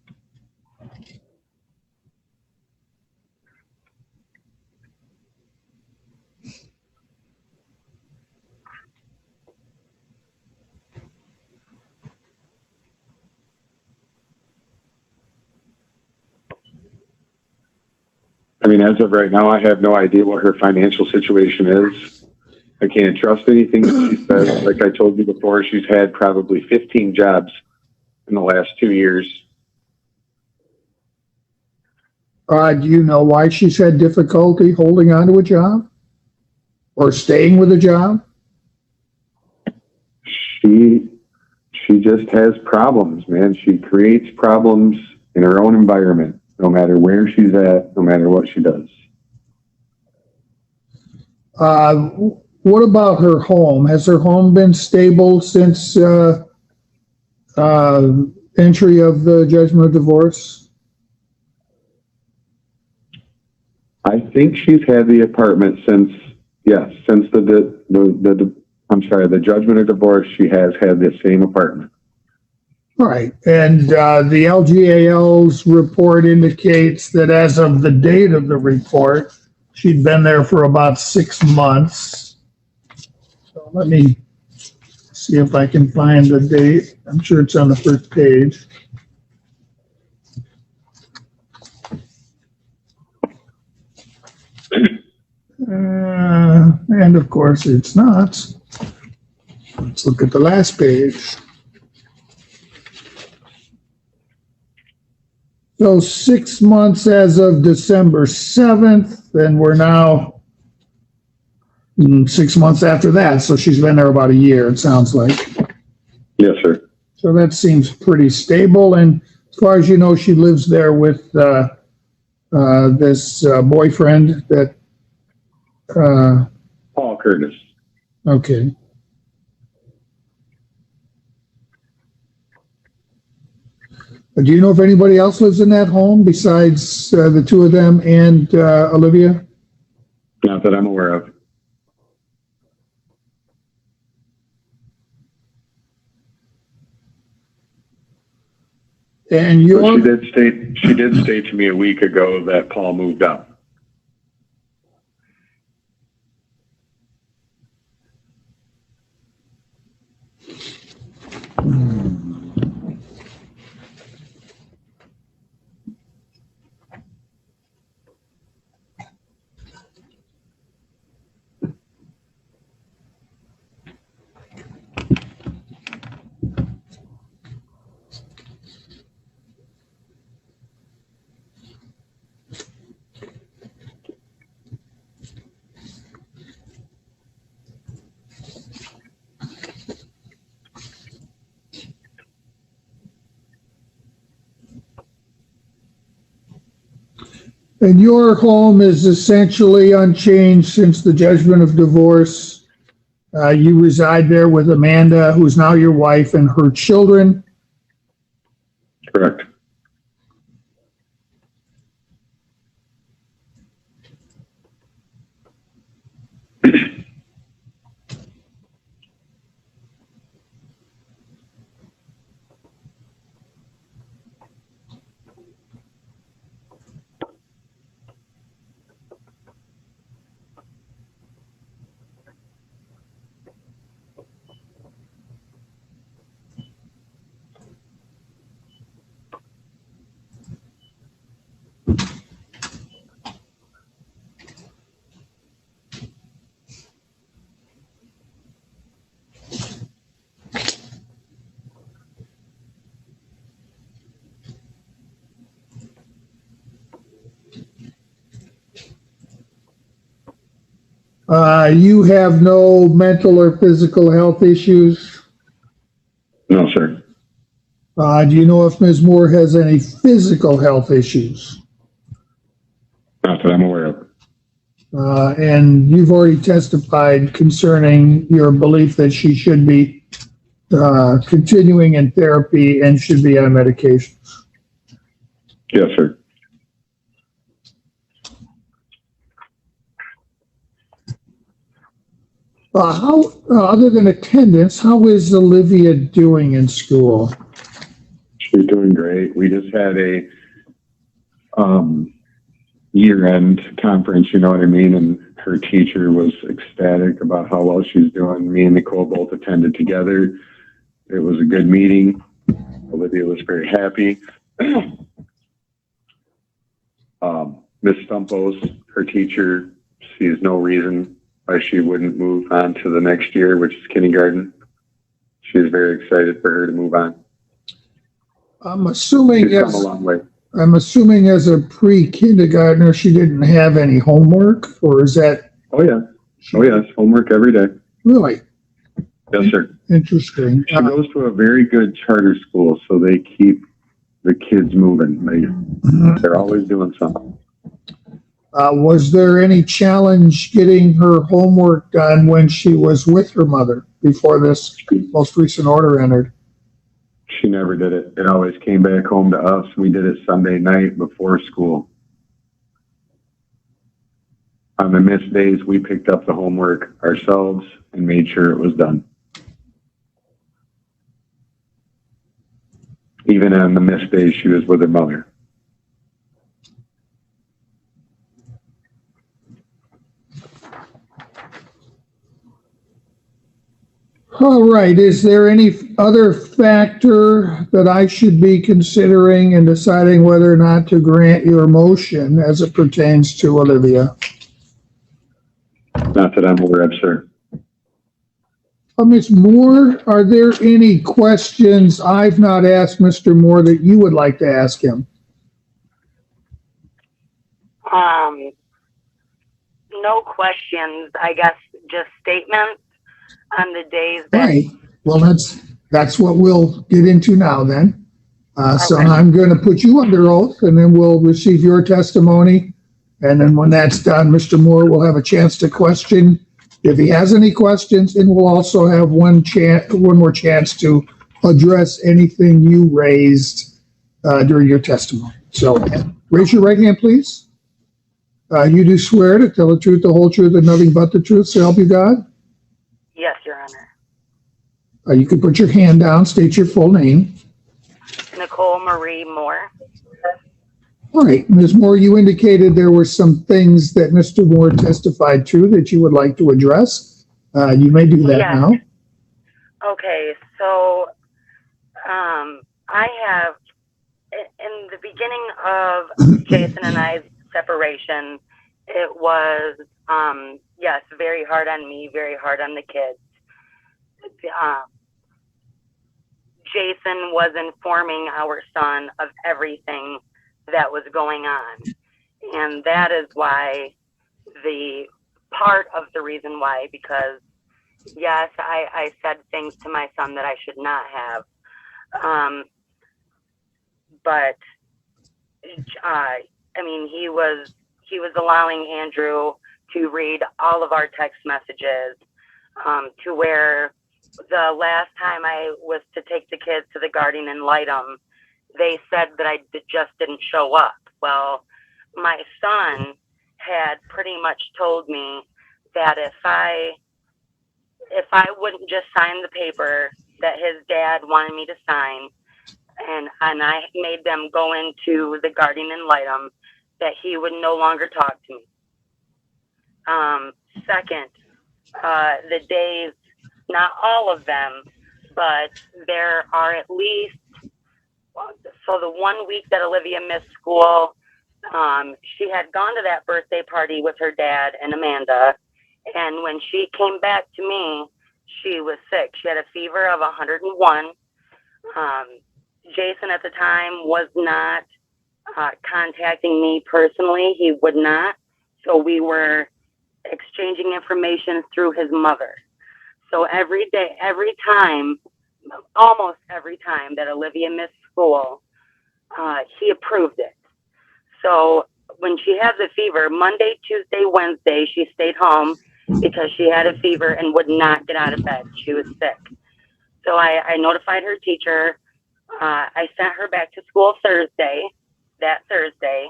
Speaker 4: I mean, as of right now, I have no idea what her financial situation is. I can't trust anything that she says. Like I told you before, she's had probably 15 jobs in the last 2 years.
Speaker 1: Do you know why she's had difficulty holding on to a job or staying with a job?
Speaker 4: She just has problems, man. She creates problems in her own environment, no matter where she's at, no matter what she does.
Speaker 1: What about her home? Has her home been stable since entry of the judgment of divorce?
Speaker 4: I think she's had the apartment since the judgment of divorce. She has had the same apartment.
Speaker 1: Right. And the LGAL's report indicates that as of the date of the report, she'd been there for about 6 months. So let me see if I can find the date. I'm sure it's on the first page. And of course it's not. Let's look at the last page. So 6 months as of December 7th, and we're now 6 months after that. So she's been there about a year, it sounds like.
Speaker 4: Yes, sir.
Speaker 1: So that seems pretty stable. And as far as you know, she lives there with this boyfriend that.
Speaker 4: Paul Curtis.
Speaker 1: Okay. Do you know if anybody else lives in that home besides the two of them and Olivia?
Speaker 4: Not that I'm aware of.
Speaker 1: And you?
Speaker 4: She did state to me a week ago that Paul moved out.
Speaker 1: And your home is essentially unchanged since the judgment of divorce. You reside there with Amanda, who's now your wife, and her children.
Speaker 4: Correct.
Speaker 1: You have no mental or physical health issues?
Speaker 4: No, sir.
Speaker 1: Do you know if Ms. Moore has any physical health issues?
Speaker 4: Not that I'm aware of.
Speaker 1: And you've already testified concerning your belief that she should be continuing in therapy and should be on medications.
Speaker 4: Yes, sir.
Speaker 1: Other than attendance, how is Olivia doing in school?
Speaker 4: She's doing great. We just had a year-end conference, you know what I mean? And her teacher was ecstatic about how well she's doing. Me and Nicole both attended together. It was a good meeting. Olivia was very happy. Miss Stumpos, her teacher, sees no reason why she wouldn't move on to the next year, which is kindergarten. She's very excited for her to move on.
Speaker 1: I'm assuming
Speaker 4: She's come a
Speaker 1: as
Speaker 4: long way.
Speaker 1: a pre-kindergartner, she didn't have any homework, or is that
Speaker 4: Oh yeah. Oh yes. Homework every day.
Speaker 1: really
Speaker 4: Yes, sir.
Speaker 1: interesting?
Speaker 4: She goes to a very good charter school, so they keep the kids moving. They're always doing something.
Speaker 1: Was there any challenge getting her homework done when she was with her mother before this most recent order entered?
Speaker 4: She never did it. It always came back home to us. We did it Sunday night before school. On the missed days, we picked up the homework ourselves and made sure it was done. Even on the missed days, she was with her mother.
Speaker 1: All right, is there any other factor that I should be considering in deciding whether or not to grant your motion as it pertains to Olivia?
Speaker 4: Not that I'm aware of, sir.
Speaker 1: Ms. Moore, are there any questions I've not asked Mr. Moore that you would like to ask him?
Speaker 3: No questions. I guess just statements on the days that.
Speaker 1: Right. Well, that's what we'll get into now then. So
Speaker 3: Okay.
Speaker 1: I'm going to put you under oath, and then we'll receive your testimony. And then when that's done, Mr. Moore will have a chance to question if he has any questions, and we'll also have one more chance to address anything you raised during your testimony. So raise your right hand, please. You do swear to tell the truth, the whole truth, and nothing but the truth, so help you God?
Speaker 3: Yes, Your Honor.
Speaker 1: You can put your hand down, state your full name.
Speaker 3: Nicole Marie Moore.
Speaker 1: All right, Ms. Moore, you indicated there were some things that Mr. Moore testified to that you would like to address. You may do that
Speaker 3: Yes.
Speaker 1: now.
Speaker 3: Okay, so I have, in the beginning of Jason and I's separation, it was, yes, very hard on me, very hard on the kids. Jason was informing our son of everything that was going on. And that is why part of the reason why, because yes, I said things to my son that I should not have. But I mean, he was allowing Andrew to read all of our text messages, to where the last time I was to take the kids to the Guardian and light them, they said that I just didn't show up. Well, my son had pretty much told me that if I wouldn't just sign the paper that his dad wanted me to sign, and I made them go into the Guardian and light them, that he would no longer talk to me. Second, the days, not all of them, but there are at least, so the 1 week that Olivia missed school, she had gone to that birthday party with her dad and Amanda. And when she came back to me, she was sick. She had a fever of 101. Jason at the time was not contacting me personally. He would not. So we were exchanging information through his mother. So every day, every time, almost every time that Olivia missed school, he approved it. So when she had the fever, Monday, Tuesday, Wednesday, she stayed home because she had a fever and would not get out of bed. She was sick. So I notified her teacher. I sent her back to school that Thursday.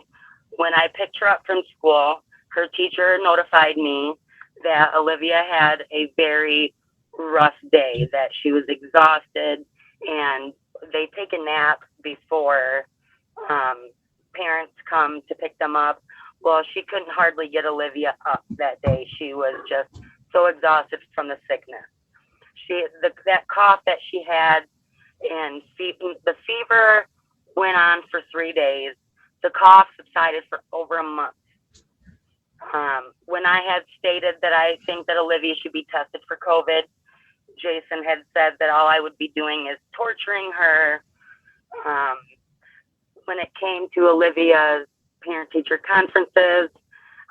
Speaker 3: When I picked her up from school, her teacher notified me that Olivia had a very rough day, that she was exhausted, and they take a nap before parents come to pick them up. Well, she couldn't hardly get Olivia up that day. She was just so exhausted from the sickness. That cough that she had, and the fever went on for 3 days. The cough subsided for over a month. When I had stated that I think that Olivia should be tested for COVID, Jason had said that all I would be doing is torturing her. When it came to Olivia's parent-teacher conferences,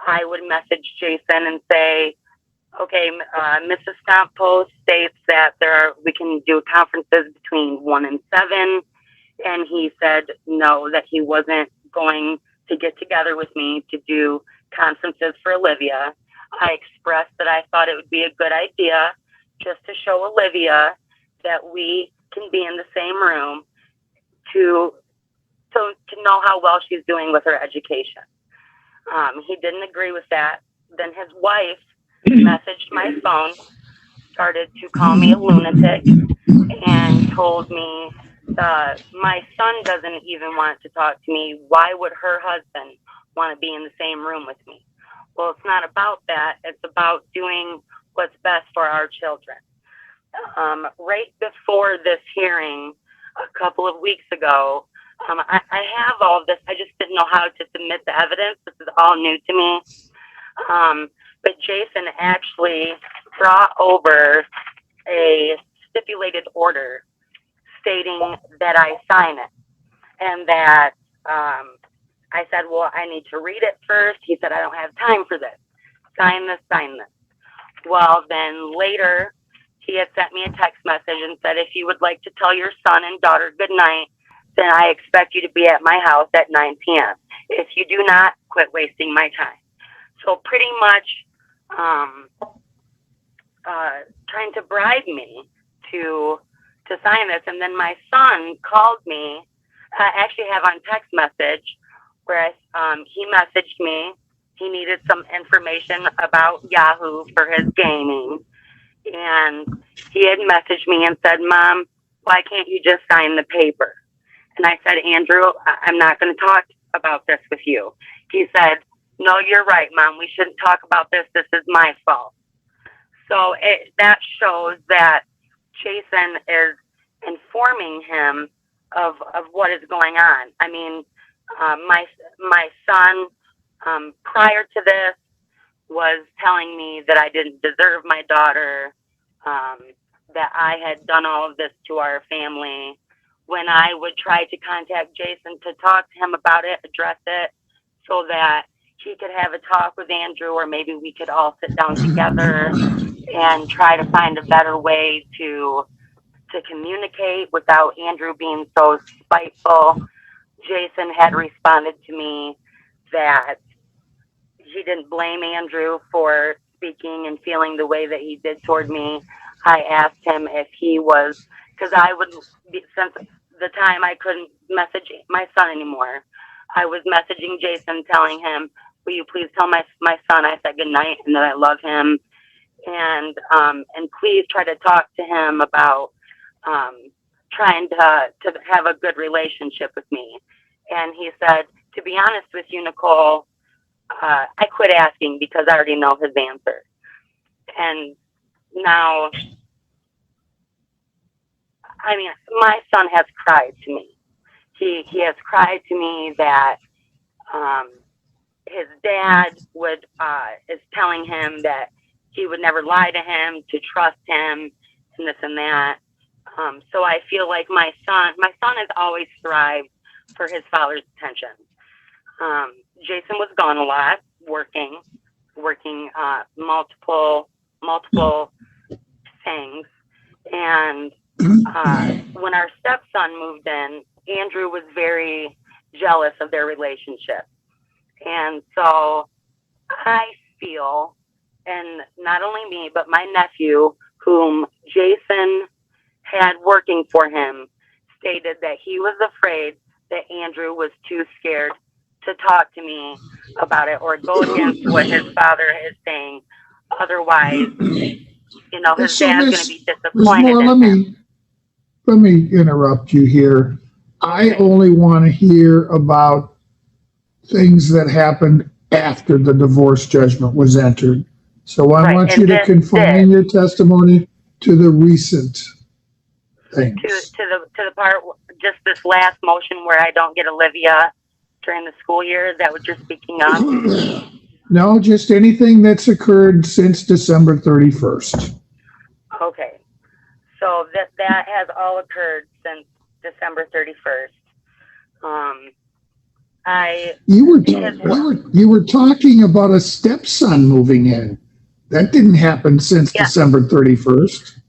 Speaker 3: I would message Jason and say, okay, Mrs. Stompost states that we can do conferences between 1 and 7. And he said no, that he wasn't going to get together with me to do conferences for Olivia. I expressed that I thought it would be a good idea just to show Olivia that we can be in the same room to know how well she's doing with her education. He didn't agree with that. Then his wife messaged my phone, started to call me a lunatic, and told me my son doesn't even want to talk to me. Why would her husband want to be in the same room with me? Well, it's not about that. It's about doing what's best for our children. Right before this hearing, a couple of weeks ago, I have all this. I just didn't know how to submit the evidence. This is all new to me. But Jason actually brought over a stipulated order stating that I sign it, and that I said, well, I need to read it first. He said, I don't have time for this. Sign this, sign this. Well, then later he had sent me a text message and said, if you would like to tell your son and daughter good night, then I expect you to be at my house at 9 p.m. If you do not, quit wasting my time. So pretty much trying to bribe me to sign this. And then my son called me. I actually have on text message where he messaged me. He needed some information about Yahoo for his gaming. And he had messaged me and said, Mom, why can't you just sign the paper? And I said, Andrew, I'm not going to talk about this with you. He said, no, you're right, Mom. We shouldn't talk about this. This is my fault. So that shows that Jason is informing him of what is going on. I mean, my son, prior to this, was telling me that I didn't deserve my daughter, that I had done all of this to our family. When I would try to contact Jason to talk to him about it, address it, so that he could have a talk with Andrew, or maybe we could all sit down together and try to find a better way to communicate without Andrew being so spiteful. Jason had responded to me that he didn't blame Andrew for speaking and feeling the way that he did toward me. I asked him if he was, because I would, since the time I couldn't message my son anymore, I was messaging Jason telling him, will you please tell my son I said good night and that I love him, and please try to talk to him about trying to have a good relationship with me. And he said, to be honest with you, Nicole, I quit asking because I already know his answer. And now, I mean, my son has cried to me. He has cried to me that his dad is telling him that he would never lie to him, to trust him, and this and that. So I feel like my son has always thrived for his father's attention. Jason was gone a lot, working multiple things. And when our stepson moved in, Andrew was very jealous of their relationship. And so I feel, and not only me, but my nephew, whom Jason had working for him, stated that he was afraid that Andrew was too scared to talk to me about it or go against what his father is saying. Otherwise, his dad's going to be disappointed in him.
Speaker 1: Let me interrupt you here. I only want to hear about things that happened after the divorce judgment was entered. So I want you to confine your testimony to the recent things.
Speaker 3: To the part, just this last motion where I don't get Olivia during the school year, is that what you're speaking of?
Speaker 1: No, just anything that's occurred since December 31st.
Speaker 3: Okay. So that has all occurred since December 31st.
Speaker 1: You were talking about a stepson moving in. That didn't happen since
Speaker 3: Yeah.
Speaker 1: December 31st.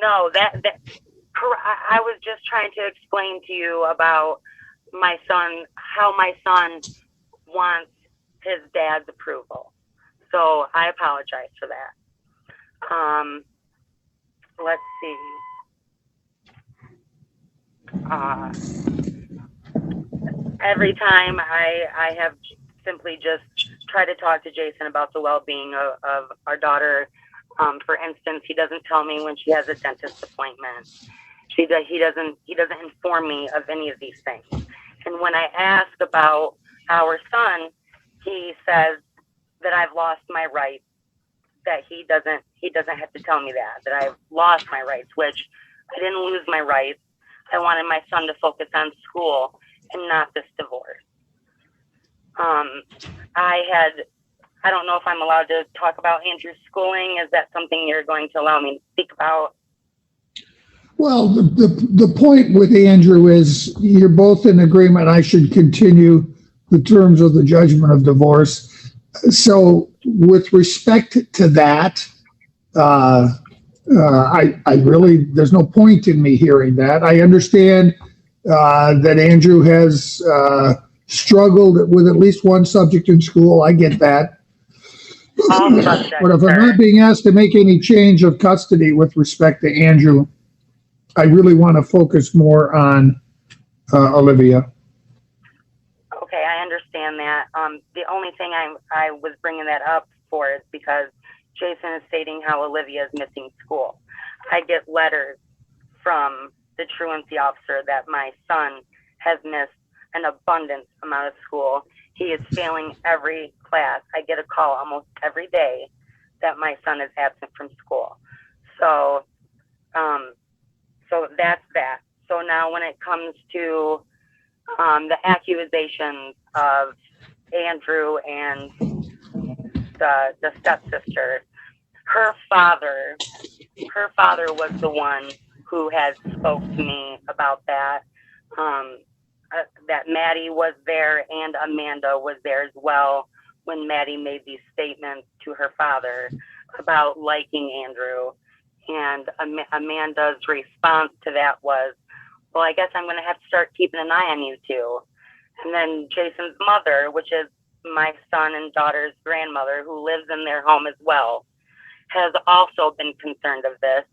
Speaker 3: No, I was just trying to explain to you about my son, how my son wants his dad's approval. So I apologize for that. Let's see. Every time I have simply just tried to talk to Jason about the well-being of our daughter. For instance, he doesn't tell me when she has a dentist appointment. He doesn't inform me of any of these things. And when I ask about our son, he says that I've lost my rights, that he doesn't have to tell me that I've lost my rights, which I didn't lose my rights. I wanted my son to focus on school and not this divorce. I don't know if I'm allowed to talk about Andrew's schooling. Is that something you're going to allow me to speak about?
Speaker 1: Well, the point with Andrew is you're both in agreement I should continue the terms of the judgment of divorce. So with respect to that, I really, there's no point in me hearing that. I understand that Andrew has struggled with at least one subject in school. I get that. But if I'm not being asked to make any change of custody with respect to Andrew, I really want to focus more on Olivia.
Speaker 3: Okay, I understand that. The only thing I was bringing that up for is because Jason is stating how Olivia is missing school. I get letters from the truancy officer that my son has missed an abundant amount of school. He is failing every class. I get a call almost every day that my son is absent from school. So that's that. So now when it comes to the accusations of Andrew and the stepsister, her father was the one who had spoke to me about that. That Maddie was there and Amanda was there as well when Maddie made these statements to her father about liking Andrew. And Amanda's response to that was, well, I guess I'm going to have to start keeping an eye on you two. And then Jason's mother, which is my son and daughter's grandmother, who lives in their home as well, has also been concerned of this.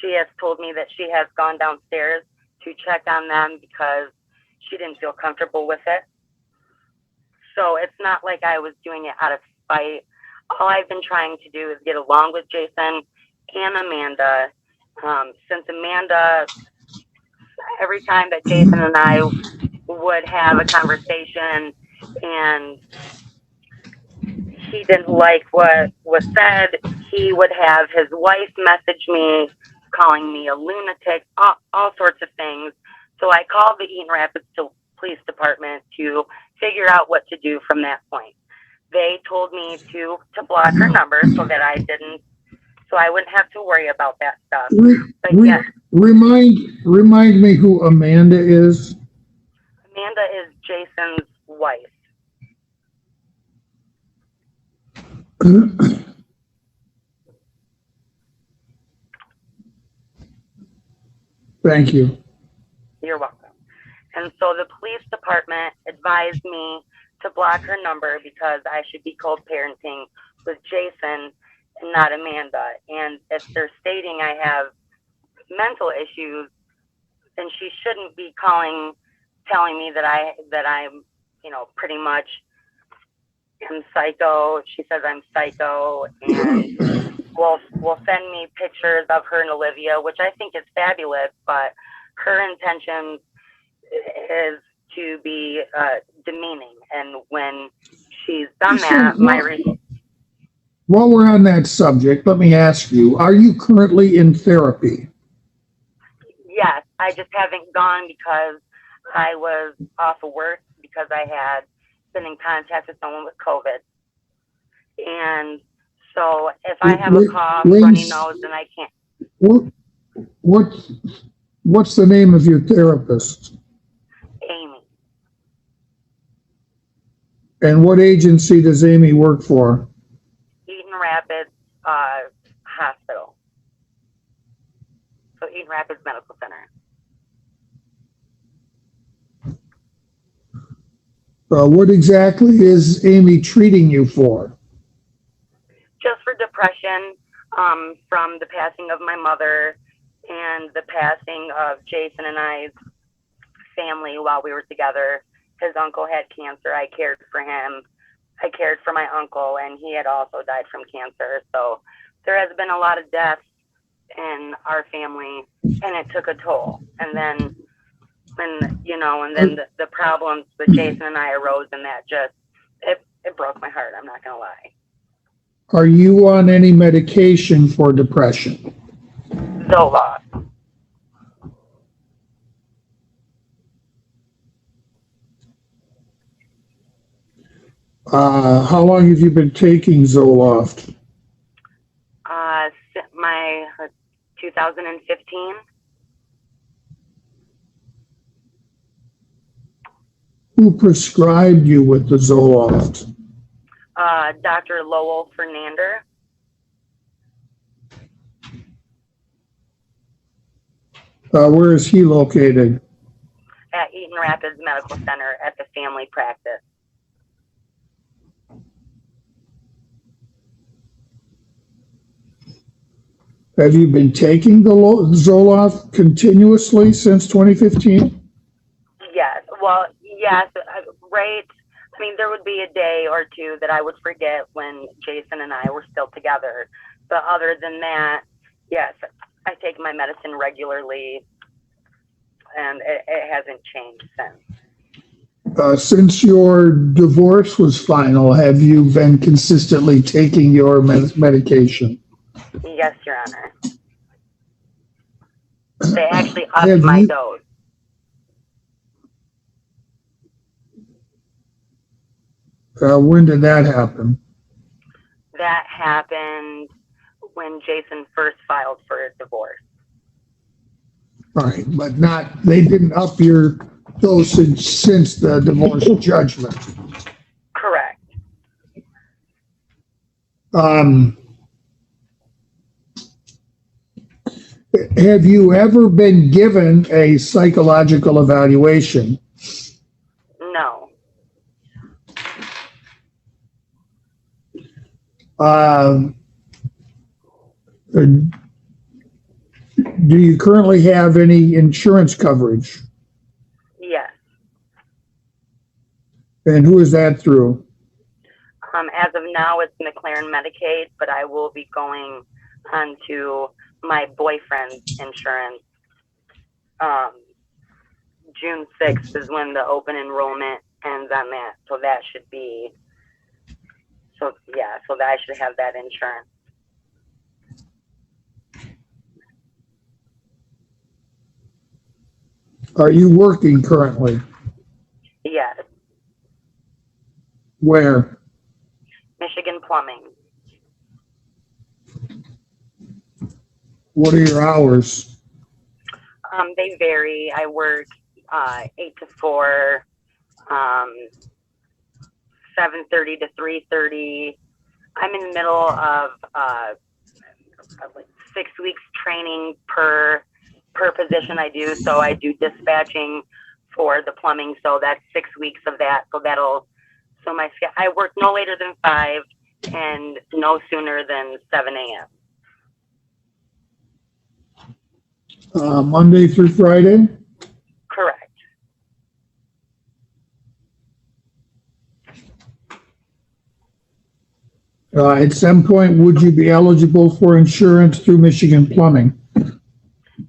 Speaker 3: She has told me that she has gone downstairs to check on them because she didn't feel comfortable with it. So it's not like I was doing it out of spite. All I've been trying to do is get along with Jason and Amanda. Since Amanda, every time that Jason and I would have a conversation and he didn't like what was said, he would have his wife message me, calling me a lunatic, all sorts of things. So I called the Eaton Rapids Police Department to figure out what to do from that point. They told me to block her number so I wouldn't have to worry about that stuff. But yes,
Speaker 1: Remind me who Amanda is.
Speaker 3: Amanda is Jason's wife.
Speaker 1: Thank you.
Speaker 3: You're welcome. And so the police department advised me to block her number because I should be co-parenting with Jason and not Amanda. And if they're stating I have mental issues, then she shouldn't be telling me that I'm, pretty much am psycho. She says I'm psycho and will send me pictures of her and Olivia, which I think is fabulous, but her intention is to be demeaning. And when she's done that,
Speaker 1: while we're on that subject, let me ask you, are you currently in therapy?
Speaker 3: Yes, I just haven't gone because I was off of work because I had been in contact with someone with COVID. And so if I have a cough, runny nose, and I can't.
Speaker 1: What's the name of your therapist?
Speaker 3: Amy.
Speaker 1: And what agency does Amy work for?
Speaker 3: Eaton Rapids Hospital. So Eaton Rapids Medical Center.
Speaker 1: What exactly is Amy treating you for?
Speaker 3: Just for depression, from the passing of my mother and the passing of Jason and I's family while we were together. His uncle had cancer. I cared for him. I cared for my uncle, and he had also died from cancer. So there has been a lot of deaths in our family, and it took a toll. And then, the problems with Jason and I arose, and that just, it broke my heart. I'm not going to lie.
Speaker 1: Are you on any medication for depression?
Speaker 3: Zoloft.
Speaker 1: How long have you been taking Zoloft?
Speaker 3: My 2015.
Speaker 1: Who prescribed you with the Zoloft?
Speaker 3: Dr. Lowell Fernander.
Speaker 1: Where is he located?
Speaker 3: At Eaton Rapids Medical Center at the family practice.
Speaker 1: Have you been taking the Zoloft continuously since 2015?
Speaker 3: Yes. Well, yes, right. I mean, there would be a day or two that I would forget when Jason and I were still together. But other than that, yes, I take my medicine regularly, and it hasn't changed since.
Speaker 1: Since your divorce was final, have you been consistently taking your medication?
Speaker 3: Yes, Your Honor. They actually upped my dose.
Speaker 1: When did that happen?
Speaker 3: That happened when Jason first filed for a divorce.
Speaker 1: All right, but they didn't up your dosage since the divorce judgment.
Speaker 3: Correct.
Speaker 1: Have you ever been given a psychological evaluation?
Speaker 3: No.
Speaker 1: Do you currently have any insurance coverage?
Speaker 3: Yes.
Speaker 1: And who is that through?
Speaker 3: As of now, it's McLaren Medicaid, but I will be going on to my boyfriend's insurance. June 6th is when the open enrollment ends on that. So that should be, so that I should have that insurance.
Speaker 1: Are you working currently?
Speaker 3: Yes.
Speaker 1: Where?
Speaker 3: Michigan Plumbing.
Speaker 1: What are your hours?
Speaker 3: They vary. I work 8 to 4, 7:30 to 3:30. I'm in the middle of like 6 weeks training per position I do. So I do dispatching for the plumbing. So that's 6 weeks of that. So I work no later than 5 and no sooner than 7 a.m.
Speaker 1: Monday through Friday?
Speaker 3: Correct.
Speaker 1: At some point, would you be eligible for insurance through Michigan Plumbing?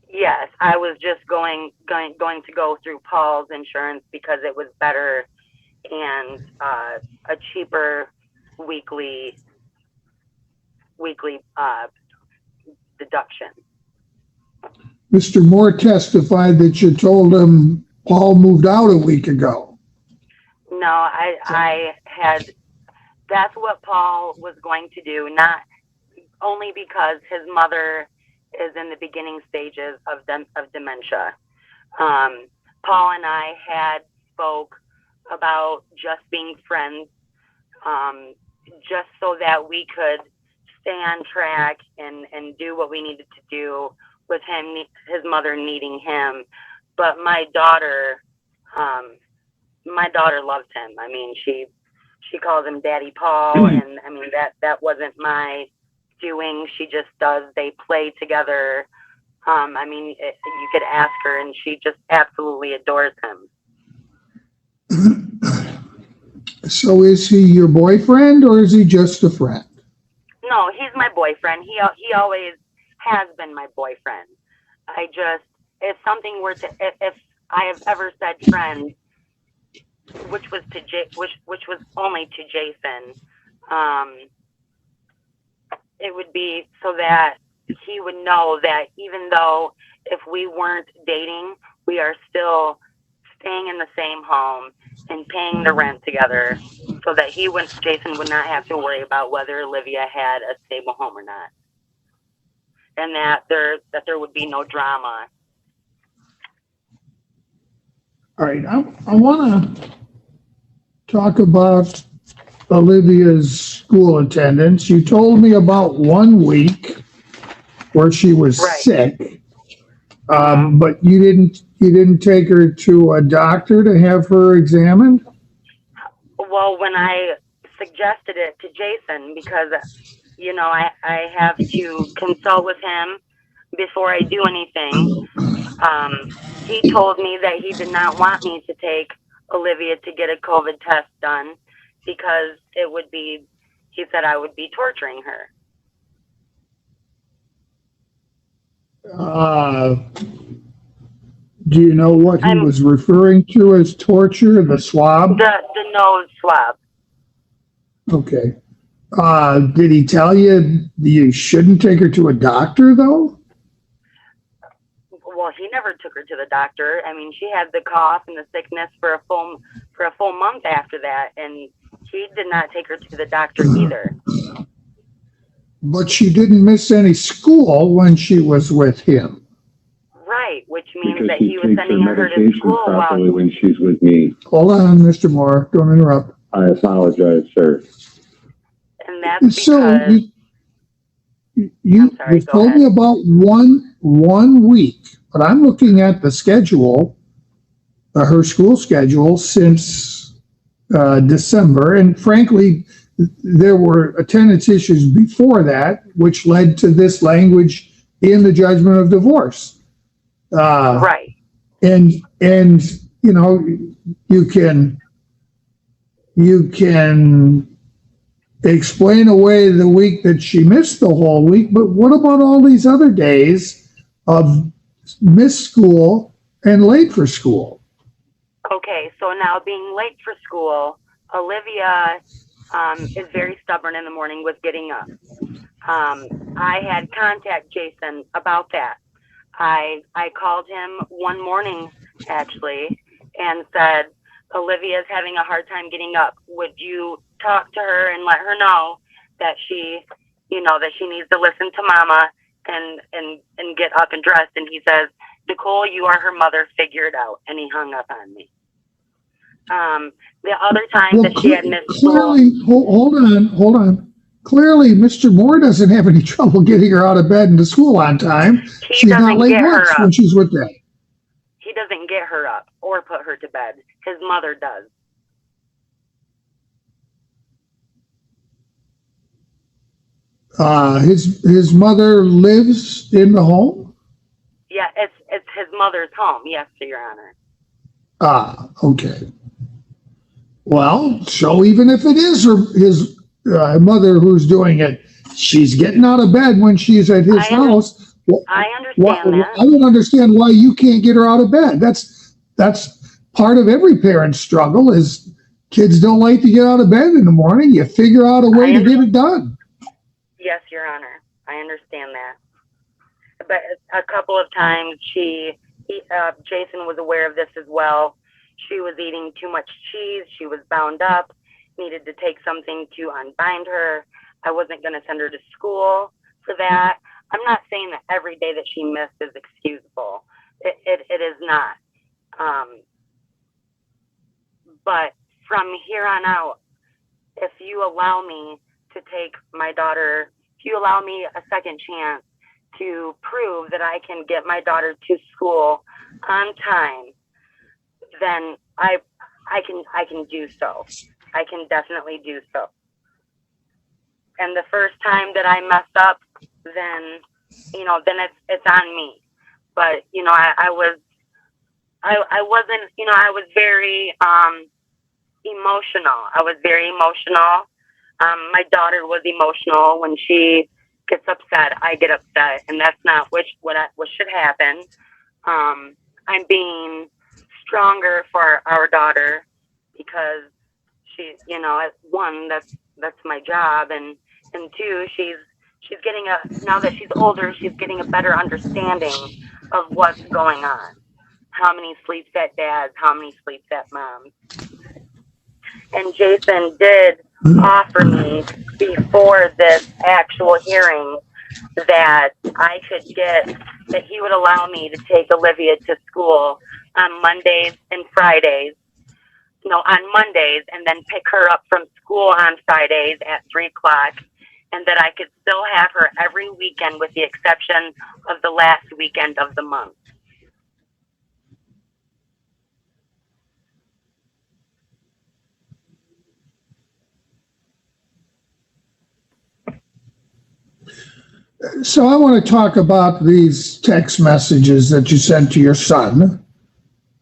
Speaker 3: Yes, I was just going to go through Paul's insurance because it was better and a cheaper weekly deduction.
Speaker 1: Mr. Moore testified that you told him Paul moved out a week ago.
Speaker 3: No, I had, that's what Paul was going to do, not only because his mother is in the beginning stages of dementia. Paul and I had spoke about just being friends, just so that we could stay on track and do what we needed to do with him, his mother needing him. But my daughter loves him. I mean, she calls him Daddy Paul, and I mean that wasn't my doing. She just does. They play together. I mean, you could ask her, and she just absolutely adores him.
Speaker 1: So is he your boyfriend, or is he just a friend?
Speaker 3: No, he's my boyfriend. He always has been my boyfriend. I just, if something were to, if I have ever said friend, which was only to Jason, it would be so that he would know that even though if we weren't dating, we are still staying in the same home and paying the rent together, so that Jason would not have to worry about whether Olivia had a stable home or not, and that there would be no drama.
Speaker 1: All right, I want to talk about Olivia's school attendance. You told me about 1 week where she was
Speaker 3: Right.
Speaker 1: sick, but you didn't take her to a doctor to have her examined?
Speaker 3: Well, when I suggested it to Jason, because, you know, I have to consult with him before I do anything, he told me that he did not want me to take Olivia to get a COVID test done because he said I would be torturing her.
Speaker 1: Do you know what he was referring to as torture? The swab?
Speaker 3: The nose swab.
Speaker 1: Okay. Did he tell you shouldn't take her to a doctor, though?
Speaker 3: Well, he never took her to the doctor. I mean, she had the cough and the sickness for a full month after that, and he did not take her to the doctor either.
Speaker 1: But she didn't miss any school when she was with him.
Speaker 3: Right, which means
Speaker 4: Because
Speaker 3: that
Speaker 4: she
Speaker 3: he was
Speaker 4: takes her
Speaker 3: sending her to
Speaker 4: medication
Speaker 3: school
Speaker 4: properly
Speaker 3: while.
Speaker 4: when she's with me.
Speaker 1: Hold on, Mr. Moore. Don't interrupt.
Speaker 4: I apologize, sir.
Speaker 3: And that's because.
Speaker 1: So
Speaker 3: I'm sorry,
Speaker 1: you've
Speaker 3: go
Speaker 1: told
Speaker 3: ahead.
Speaker 1: me about one week, but I'm looking at the schedule, her school schedule since December, and frankly, there were attendance issues before that, which led to this language in the judgment of divorce.
Speaker 3: Right.
Speaker 1: And you know, you can explain away the week that she missed the whole week, but what about all these other days of missed school and late for school?
Speaker 3: Okay, so now being late for school, Olivia is very stubborn in the morning with getting up. I had contacted Jason about that. I called him one morning, actually, and said, Olivia is having a hard time getting up. Would you talk to her and let her know that she needs to listen to Mama and get up and dressed? And he says, Nicole, you are her mother. Figure it out. And he hung up on me. The other time that she had missed school.
Speaker 1: Hold on. Clearly, Mr. Moore doesn't have any trouble getting her out of bed and to school on time. She's not late once when she's with them.
Speaker 3: He doesn't get her up or put her to bed. His mother does.
Speaker 1: His mother lives in the home?
Speaker 3: Yeah, it's his mother's home. Yes, Your Honor.
Speaker 1: Okay. Well, so even if it is his mother who's doing it, she's getting out of bed when she's at his house.
Speaker 3: I understand that.
Speaker 1: I don't understand why you can't get her out of bed. That's part of every parent's struggle is kids don't like to get out of bed in the morning. You figure out a way to get it done.
Speaker 3: Yes, Your Honor. I understand that. But a couple of times Jason was aware of this as well. She was eating too much cheese. She was bound up, needed to take something to unbind her. I wasn't going to send her to school for that. I'm not saying that every day that she missed is excusable. It is not. But from here on out, if you allow me to take my daughter, if you allow me a second chance to prove that I can get my daughter to school on time, then I can do so. I can definitely do so. And the first time that I mess up, then then it's on me. But I wasn't, I was very emotional. I was very emotional. My daughter was emotional. When she gets upset, I get upset, and that's not what should happen. I'm being stronger for our daughter because she, one, that's my job, and two, she's getting now that she's older, she's getting a better understanding of what's going on. How many sleeps at dads? How many sleeps at moms? And Jason did offer me before this actual hearing that he would allow me to take Olivia to school on Mondays and Fridays, on Mondays, and then pick her up from school on Fridays at 3:00, and that I could still have her every weekend with the exception of the last weekend of the month.
Speaker 1: So I want to talk about these text messages that you sent to your son.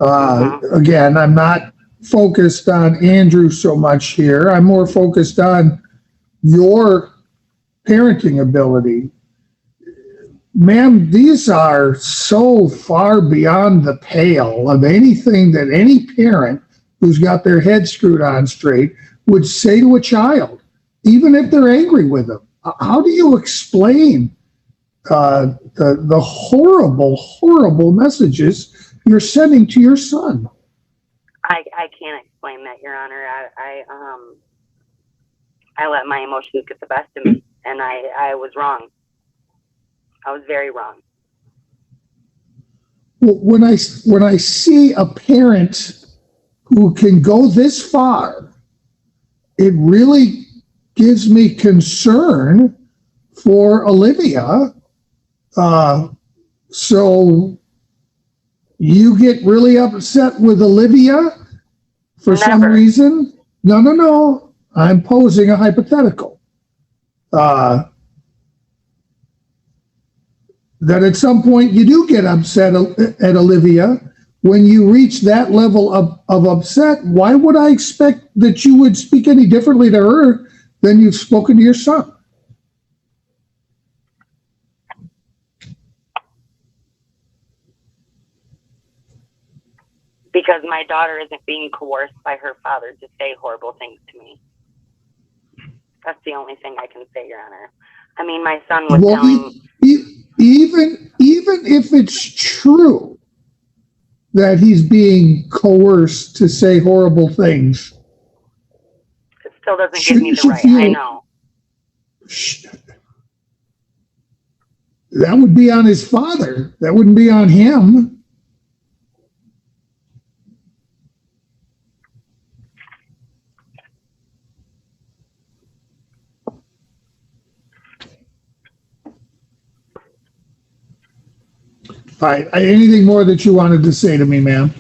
Speaker 1: Again, I'm not focused on Andrew so much here. I'm more focused on your parenting ability. Ma'am, these are so far beyond the pale of anything that any parent who's got their head screwed on straight would say to a child, even if they're angry with them. How do you explain the horrible, horrible messages you're sending to your son?
Speaker 3: I can't explain that, Your Honor. I let my emotions get the best of me, and I was wrong. I was very wrong.
Speaker 1: Well, when I see a parent who can go this far, it really gives me concern for Olivia. So you get really upset with Olivia for some reason? No. I'm posing a hypothetical. That at some point you do get upset at Olivia. When you reach that level of upset, why would I expect that you would speak any differently to her than you've spoken to your son?
Speaker 3: Because my daughter isn't being coerced by her father to say horrible things to me. That's the only thing I can say, Your Honor. I mean, my son was telling...
Speaker 1: Even if it's true that he's being coerced to say horrible things,
Speaker 3: it still doesn't give me the right. I know.
Speaker 1: That would be on his father. That wouldn't be on him. All right. Anything more that you wanted to say to me, ma'am?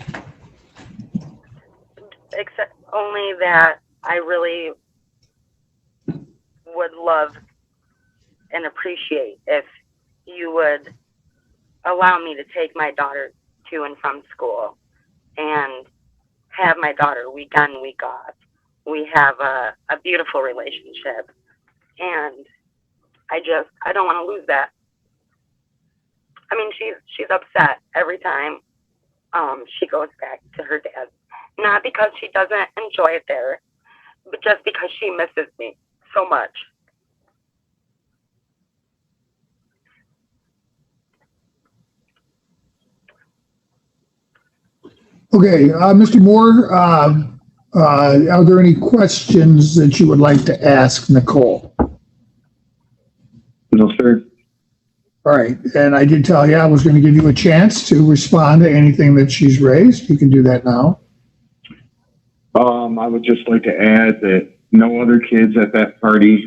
Speaker 3: Except only that I really would love and appreciate if you would allow me to take my daughter to and from school and have my daughter week on, week off. We have a beautiful relationship, and I don't want to lose that. I mean, she's upset every time she goes back to her dad. Not because she doesn't enjoy it there, but just because she misses me so much.
Speaker 1: Okay, Mr. Moore, are there any questions that you would like to ask Nicole?
Speaker 4: No, sir.
Speaker 1: All right, and I did tell you I was going to give you a chance to respond to anything that she's raised. You can do that now.
Speaker 4: I would just like to add that no other kids at that party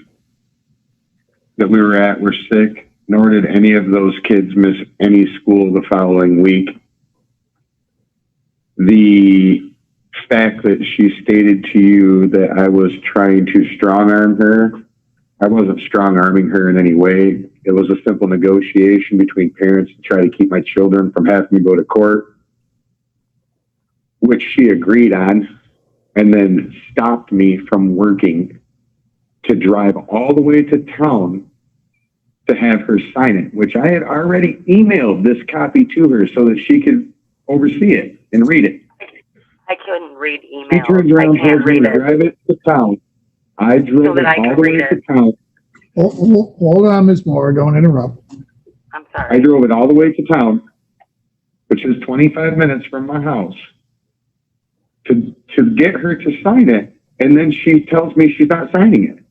Speaker 4: that we were at were sick, nor did any of those kids miss any school the following week. The fact that she stated to you that I was trying to strong arm her, I wasn't strong arming her in any way. It was a simple negotiation between parents to try to keep my children from having to go to court, which she agreed on, and then stopped me from working to drive all the way to town to have her sign it, which I had already emailed this copy to her so that she could oversee it and read it.
Speaker 3: I couldn't read
Speaker 4: She
Speaker 3: email.
Speaker 4: turned around
Speaker 3: I
Speaker 4: and told
Speaker 3: can't
Speaker 4: me
Speaker 3: read
Speaker 4: to
Speaker 3: it.
Speaker 4: drive it to town. I drove
Speaker 3: So that
Speaker 4: it
Speaker 3: I
Speaker 4: all
Speaker 3: can
Speaker 4: the way
Speaker 3: read
Speaker 4: to
Speaker 3: it.
Speaker 4: town.
Speaker 1: Hold on, Ms. Moore, don't interrupt.
Speaker 3: I'm
Speaker 4: I
Speaker 3: sorry.
Speaker 4: drove it all the way to town, which is 25 minutes from my house, to get her to sign it, and then she tells me she's not signing it.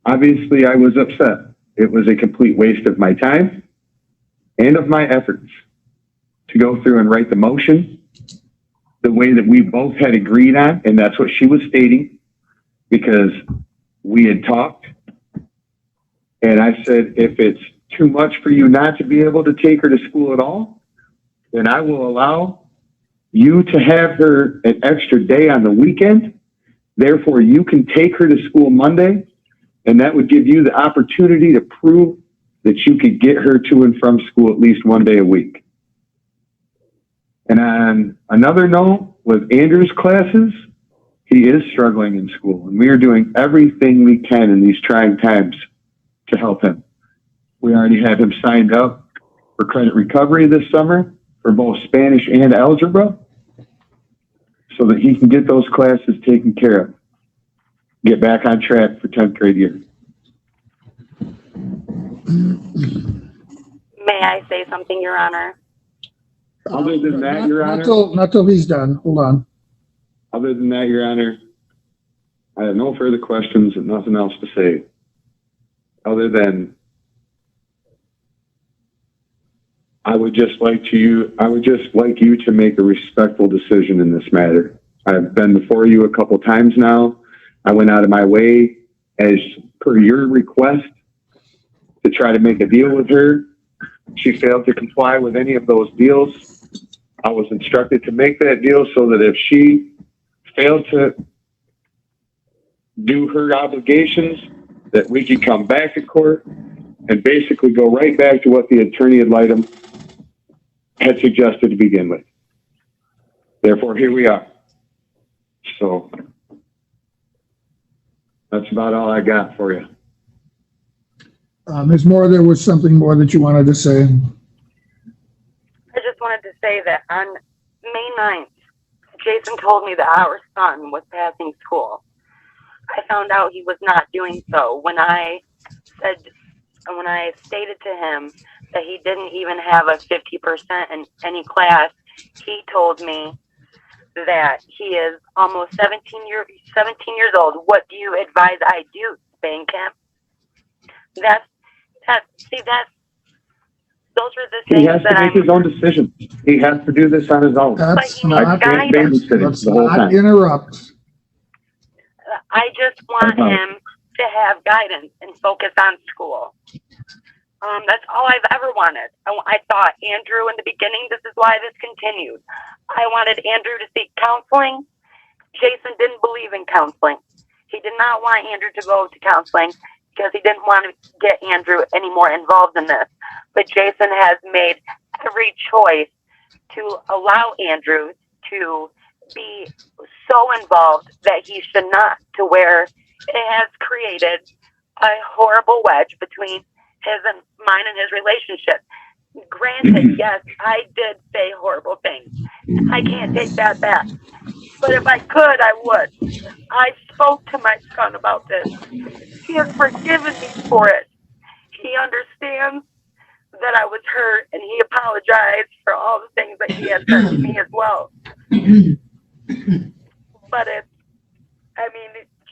Speaker 4: Obviously, I was upset. It was a complete waste of my time and of my efforts to go through and write the motion the way that we both had agreed on, and that's what she was stating, because we had talked, and I said, if it's too much for you not to be able to take her to school at all, then I will allow you to have her an extra day on the weekend. Therefore, you can take her to school Monday, and that would give you the opportunity to prove that you could get her to and from school at least one day a week. And on another note, with Andrew's classes, he is struggling in school, and we are doing everything we can in these trying times to help him. We already have him signed up for credit recovery this summer for both Spanish and algebra, so that he can get those classes taken care of, get back on track for 10th grade year.
Speaker 3: May I say something, Your Honor?
Speaker 4: Other than that, Your Honor,
Speaker 1: Not till he's done. Hold on.
Speaker 4: other than that, Your Honor, I have no further questions and nothing else to say. Other than I would just like you to make a respectful decision in this matter. I've been before you a couple times now. I went out of my way, as per your request, to try to make a deal with her. She failed to comply with any of those deals. I was instructed to make that deal so that if she failed to do her obligations, that we could come back to court and basically go right back to what the attorney ad litem had suggested to begin with. Therefore, here we are. So that's about all I got for you.
Speaker 1: Ms. Moore, there was something more that you wanted to say.
Speaker 3: I just wanted to say that on May 9th, Jason told me that our son was passing school. I found out he was not doing so when I stated to him that he didn't even have a 50% in any class. He told me that he is almost 17 years old. What do you advise I do, spank him? Those are the things
Speaker 4: He has to make his own decision. He has to do this on his own.
Speaker 1: Let's
Speaker 3: But
Speaker 1: not,
Speaker 4: I can't babysit him
Speaker 1: let's
Speaker 4: the whole
Speaker 1: not
Speaker 4: time.
Speaker 1: interrupt.
Speaker 3: I just want him to have guidance and focus on school. That's all I've ever wanted. I thought Andrew in the beginning, this is why this continued. I wanted Andrew to seek counseling. Jason didn't believe in counseling. He did not want Andrew to go to counseling because he didn't want to get Andrew any more involved in this. But Jason has made every choice to allow Andrew to be so involved that he should not, to where it has created a horrible wedge between mine and his relationship. Granted, yes, I did say horrible things. I can't take that back. But if I could, I would. I spoke to my son about this. He has forgiven me for it. He understands that I was hurt, and he apologized for all the things that he had done to me as well. But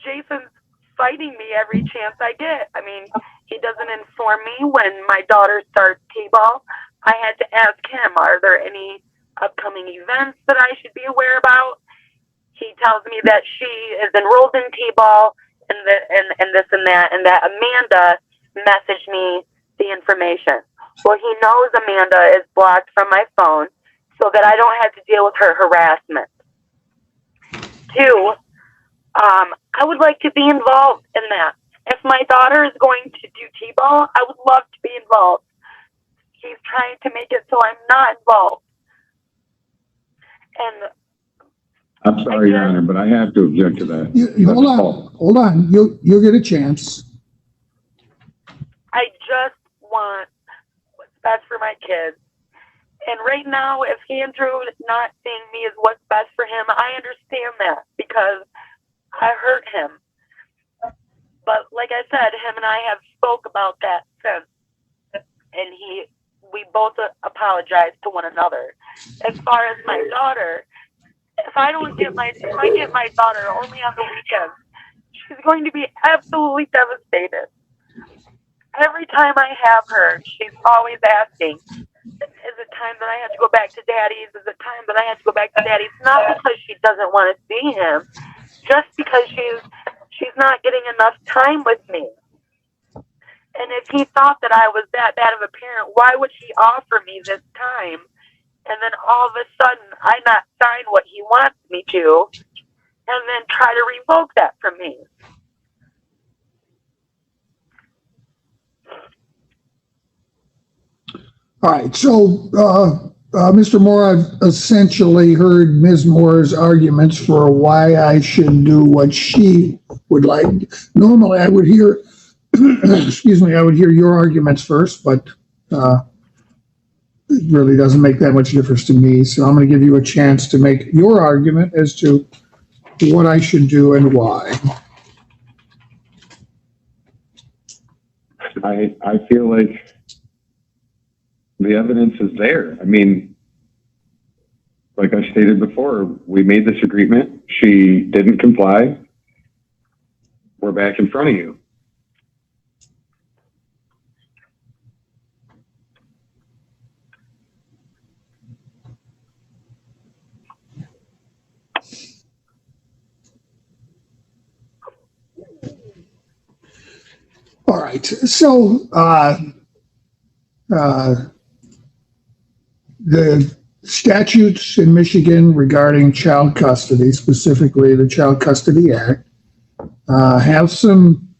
Speaker 3: Jason's fighting me every chance I get. I mean, he doesn't inform me when my daughter starts T-ball. I had to ask him, are there any upcoming events that I should be aware about? He tells me that she is enrolled in T-ball and this and that Amanda messaged me the information. Well, he knows Amanda is blocked from my phone so that I don't have to deal with her harassment. 2, I would like to be involved in that. If my daughter is going to do T-ball, I would love to be involved. He's trying to make it so I'm not involved. And
Speaker 4: I'm sorry, Your Honor, but I have to object to that.
Speaker 1: Hold on. You'll get a chance.
Speaker 3: I just want what's best for my kids. And right now, if Andrew is not seeing me as what's best for him, I understand that because I hurt him. But like I said, him and I have spoke about that since, and we both apologized to one another. As far as my daughter, if I get my daughter only on the weekends, she's going to be absolutely devastated. Every time I have her, she's always asking, is it time that I have to go back to Daddy's? Is it time that I have to go back to Daddy's? Not because she doesn't want to see him, just because she's not getting enough time with me. And if he thought that I was that bad of a parent, why would he offer me this time? And then all of a sudden, I not sign what he wants me to, and then try to revoke that from me.
Speaker 1: All right. So, Mr. Moore, I've essentially heard Ms. Moore's arguments for why I should do what she would like. Normally, I would hear, I would hear your arguments first, but it really doesn't make that much difference to me. So I'm going to give you a chance to make your argument as to what I should do and why.
Speaker 4: I feel like the evidence is there. I mean, like I stated before, we made this agreement. She didn't comply. We're back in front of you.
Speaker 1: All right. So, the statutes in Michigan regarding child custody, specifically the Child Custody Act, have some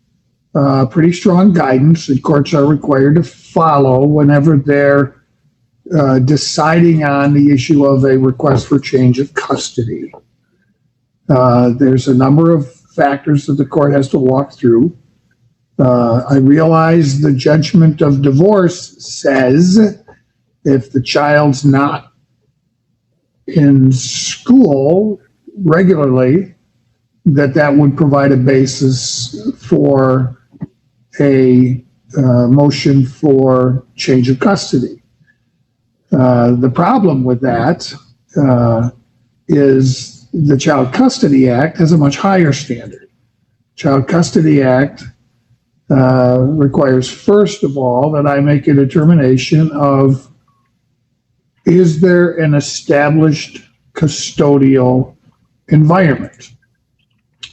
Speaker 1: pretty strong guidance that courts are required to follow whenever they're deciding on the issue of a request for change of custody. There's a number of factors that the court has to walk through. I realize the judgment of divorce says if the child's not in school regularly, that would provide a basis for a motion for change of custody. The problem with that is the Child Custody Act has a much higher standard. Child Custody Act requires, first of all, that I make a determination of, is there an established custodial environment?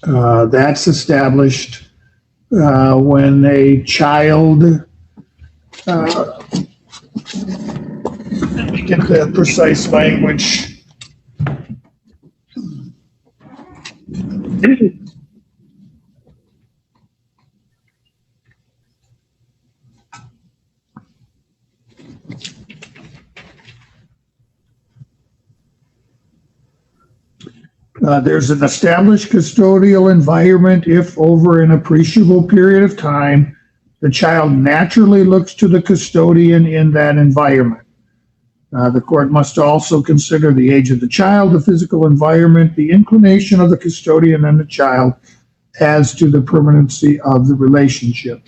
Speaker 1: That's established when a child, let me get the precise language. There's an established custodial environment if over an appreciable period of time, the child naturally looks to the custodian in that environment. The court must also consider the age of the child, the physical environment, the inclination of the custodian and the child as to the permanency of the relationship.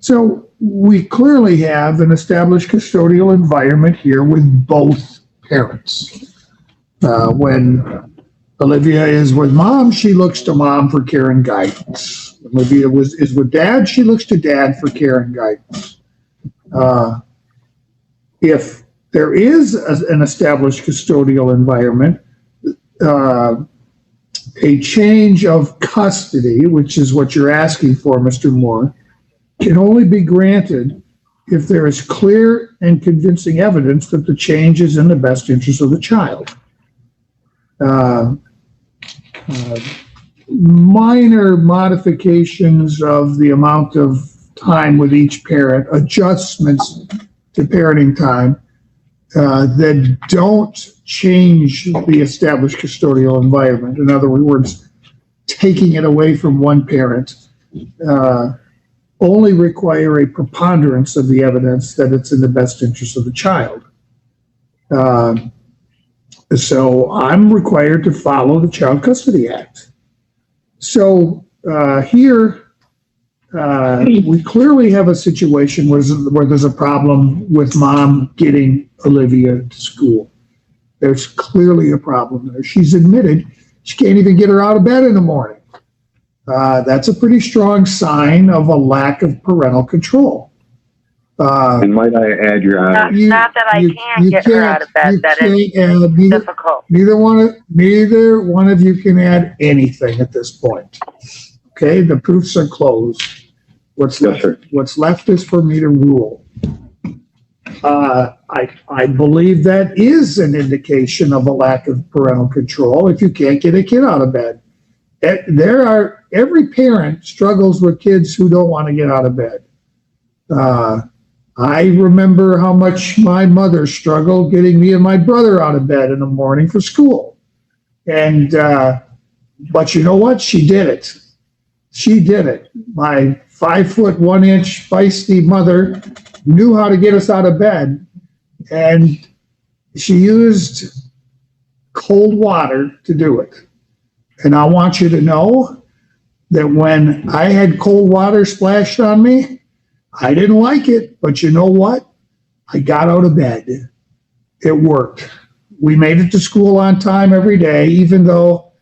Speaker 1: So we clearly have an established custodial environment here with both parents. When Olivia is with mom, she looks to mom for care and guidance. Olivia is with dad, she looks to dad for care and guidance. If there is an established custodial environment, a change of custody, which is what you're asking for, Mr. Moore, can only be granted if there is clear and convincing evidence that the change is in the best interest of the child. Minor modifications of the amount of time with each parent, adjustments to parenting time that don't change the established custodial environment. In other words, taking it away from one parent, only require a preponderance of the evidence that it's in the best interest of the child. So I'm required to follow the Child Custody Act. So here, we clearly have a situation where there's a problem with mom getting Olivia to school. There's clearly a problem there. She's admitted she can't even get her out of bed in the morning. That's a pretty strong sign of a lack of parental control.
Speaker 4: And might I add, Your Honor?
Speaker 3: Not that I can't get her out of bed. That is difficult.
Speaker 1: Neither one of you can add anything at this point. Okay, the proofs are closed. What's left is for me to rule. I believe that is an indication of a lack of parental control if you can't get a kid out of bed. Every parent struggles with kids who don't want to get out of bed. I remember how much my mother struggled getting me and my brother out of bed in the morning for school. And, but you know what? She did it. She did it. My 5'1" feisty mother knew how to get us out of bed, and she used cold water to do it. And I want you to know that when I had cold water splashed on me, I didn't like it, but you know what? I got out of bed. It worked. We made it to school on time every day, even though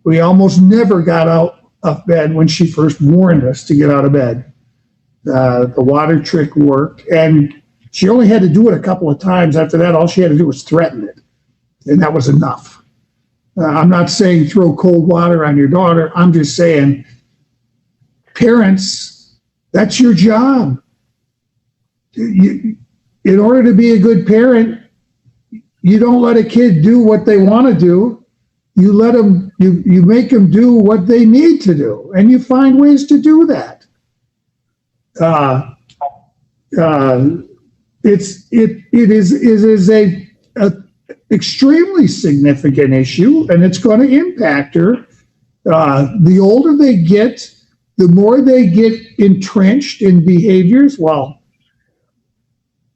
Speaker 1: we almost never got out of bed when she first warned us to get out of bed. The water trick worked, and she only had to do it a couple of times. After that, all she had to do was threaten it, and that was enough. I'm not saying throw cold water on your daughter. I'm just saying, parents, that's your job. In order to be a good parent, you don't let a kid do what they want to do. You let them, you make them do what they need to do, and you find ways to do that. It is a extremely significant issue, and it's going to impact her. The older they get, the more they get entrenched in behaviors. Well,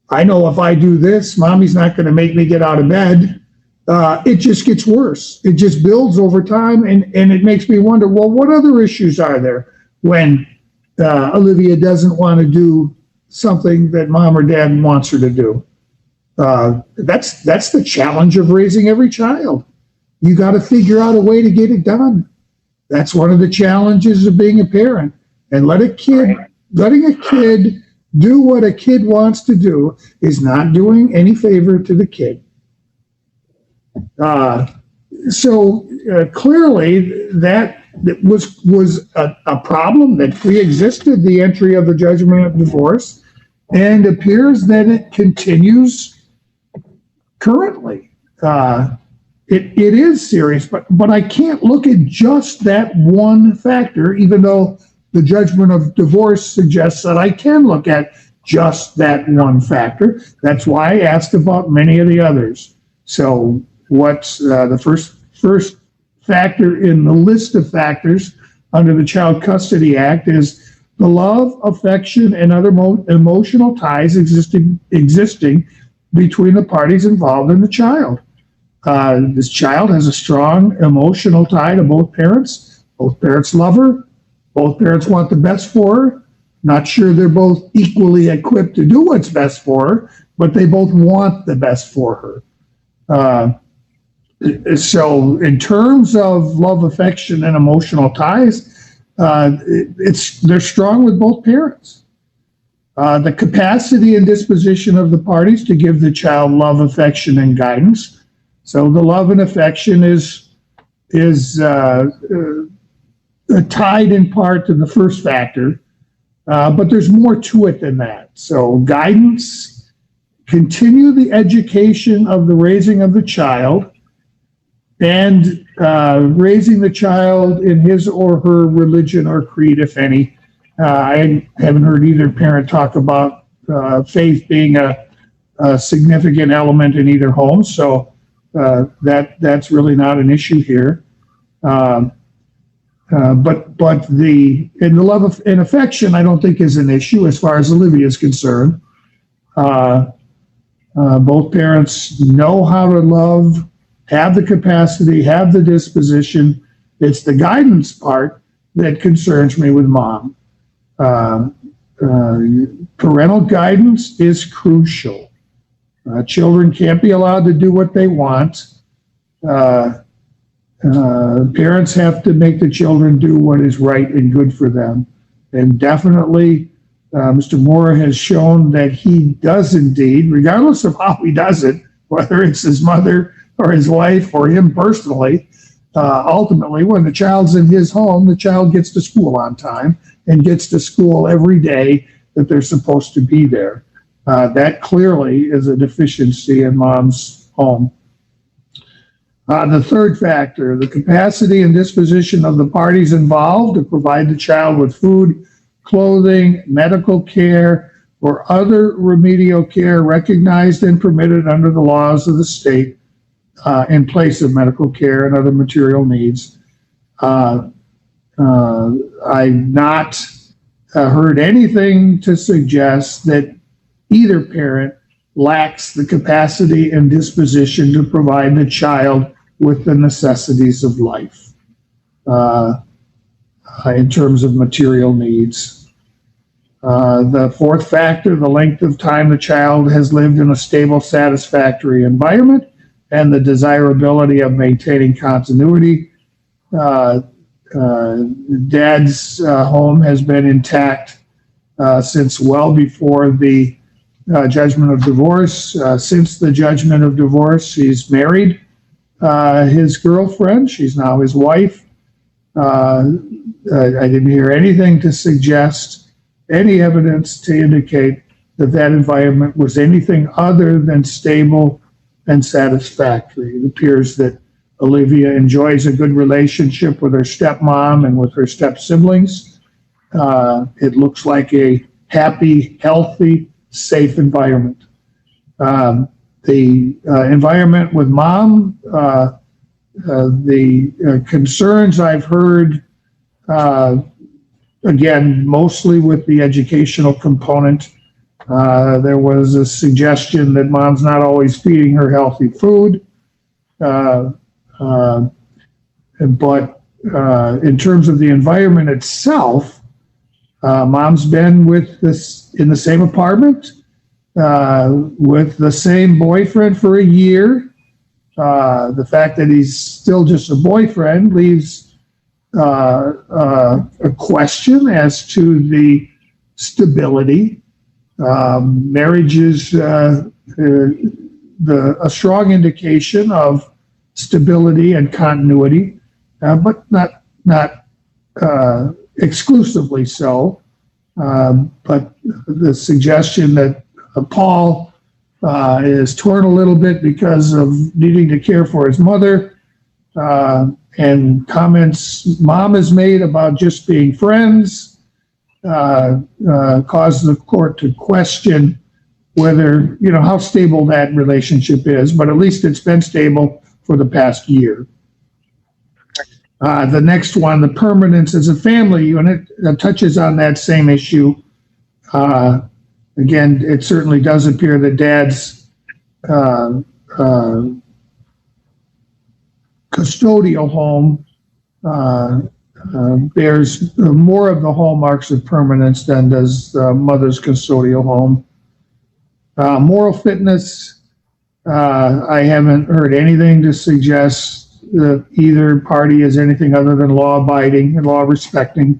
Speaker 1: I know if I do this, mommy's not going to make me get out of bed. It just gets worse. It just builds over time, and it makes me wonder, well, what other issues are there when Olivia doesn't want to do something that mom or dad wants her to do? That's the challenge of raising every child. You got to figure out a way to get it done. That's one of the challenges of being a parent. And letting a kid do what a kid wants to do is not doing any favor to the kid. So clearly that was a problem that pre-existed the entry of the judgment of divorce, and appears that it continues currently. It is serious, but I can't look at just that one factor, even though the judgment of divorce suggests that I can look at just that one factor. That's why I asked about many of the others. So what's the first factor in the list of factors under the Child Custody Act is the love, affection, and other emotional ties existing between the parties involved in the child. This child has a strong emotional tie to both parents. Both parents love her. Both parents want the best for her. Not sure they're both equally equipped to do what's best for her, but they both want the best for her. So in terms of love, affection, and emotional ties, they're strong with both parents. The capacity and disposition of the parties to give the child love, affection, and guidance. So the love and affection is tied in part to the first factor, but there's more to it than that. So guidance, continue the education of the raising of the child, and raising the child in his or her religion or creed, if any. I haven't heard either parent talk about faith being a significant element in either home, so that's really not an issue here. But the love and affection, I don't think is an issue as far as Olivia is concerned. Both parents know how to love, have the capacity, have the disposition. It's the guidance part that concerns me with mom. Parental guidance is crucial. Children can't be allowed to do what they want. Parents have to make the children do what is right and good for them. And definitely, Mr. Moore has shown that he does indeed, regardless of how he does it, whether it's his mother or his wife or him personally, ultimately, when the child's in his home, the child gets to school on time and gets to school every day that they're supposed to be there. That clearly is a deficiency in mom's home. The third factor, the capacity and disposition of the parties involved to provide the child with food, clothing, medical care, or other remedial care recognized and permitted under the laws of the state in place of medical care and other material needs. I've not heard anything to suggest that either parent lacks the capacity and disposition to provide the child with the necessities of life in terms of material needs. The fourth factor, the length of time the child has lived in a stable, satisfactory environment and the desirability of maintaining continuity. Dad's home has been intact since well before the judgment of divorce. Since the judgment of divorce, he's married his girlfriend. She's now his wife. I didn't hear anything to suggest, any evidence to indicate that environment was anything other than stable and satisfactory. It appears that Olivia enjoys a good relationship with her stepmom and with her step siblings. It looks like a happy, healthy, safe environment. The environment with mom, the concerns I've heard, again, mostly with the educational component. There was a suggestion that mom's not always feeding her healthy food. But in terms of the environment itself, mom's been in the same apartment with the same boyfriend for a year. The fact that he's still just a boyfriend leaves a question as to the stability. Marriage is a strong indication of stability and continuity, but not exclusively so. But the suggestion that Paul is torn a little bit because of needing to care for his mother, and comments mom has made about just being friends, caused the court to question whether, how stable that relationship is, but at least it's been stable for the past year. The next one, the permanence as a family unit, touches on that same issue. Again, it certainly does appear that Dad's custodial home bears more of the hallmarks of permanence than does the mother's custodial home. Moral fitness, I haven't heard anything to suggest that either party is anything other than law-abiding and law-respecting.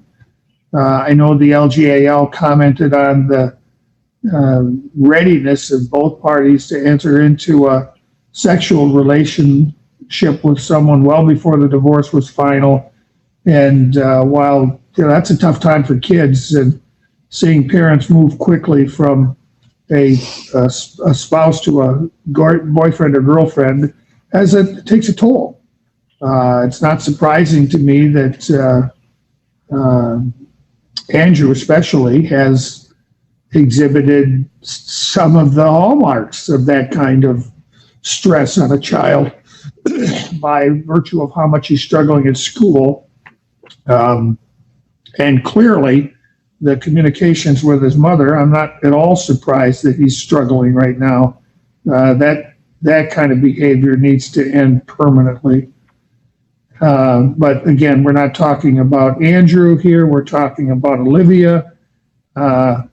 Speaker 1: I know the LGAL commented on the readiness of both parties to enter into a sexual relationship with someone well before the divorce was final. And while that's a tough time for kids, and seeing parents move quickly from a spouse to a boyfriend or girlfriend takes a toll. It's not surprising to me that Andrew especially has exhibited some of the hallmarks of that kind of stress on a child by virtue of how much he's struggling at school. And clearly, the communications with his mother, I'm not at all surprised that he's struggling right now. That kind of behavior needs to end permanently. But again, we're not talking about Andrew here. We're talking about Olivia. There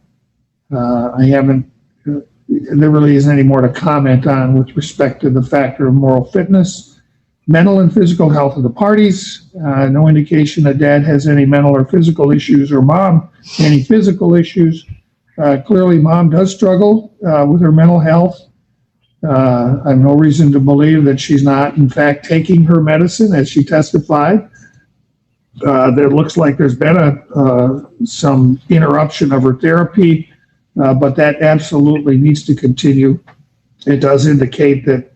Speaker 1: really isn't any more to comment on with respect to the factor of moral fitness. Mental and physical health of the parties. No indication that dad has any mental or physical issues, or mom any physical issues. Clearly, mom does struggle with her mental health. I have no reason to believe that she's not, in fact, taking her medicine, as she testified. There looks like there's been some interruption of her therapy, but that absolutely needs to continue. It does indicate that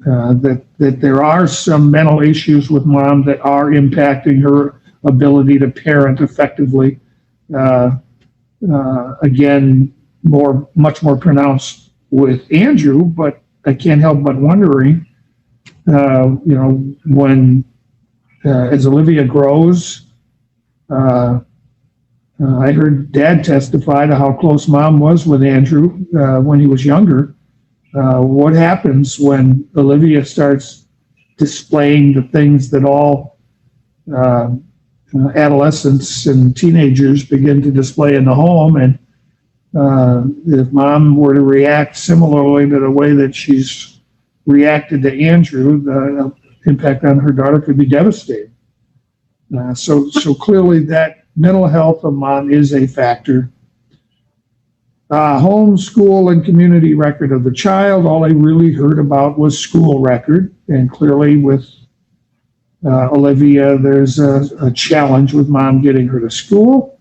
Speaker 1: that there are some mental issues with mom that are impacting her ability to parent effectively. Again, much more pronounced with Andrew, but I can't help but wondering, when as Olivia grows, I heard dad testify to how close mom was with Andrew when he was younger. What happens when Olivia starts displaying the things that all adolescents and teenagers begin to display in the home? And if mom were to react similarly to the way that she's reacted to Andrew, the impact on her daughter could be devastating. So clearly that mental health of mom is a factor. Home, school, and community record of the child. All I really heard about was school record. And clearly with Olivia, there's a challenge with mom getting her to school.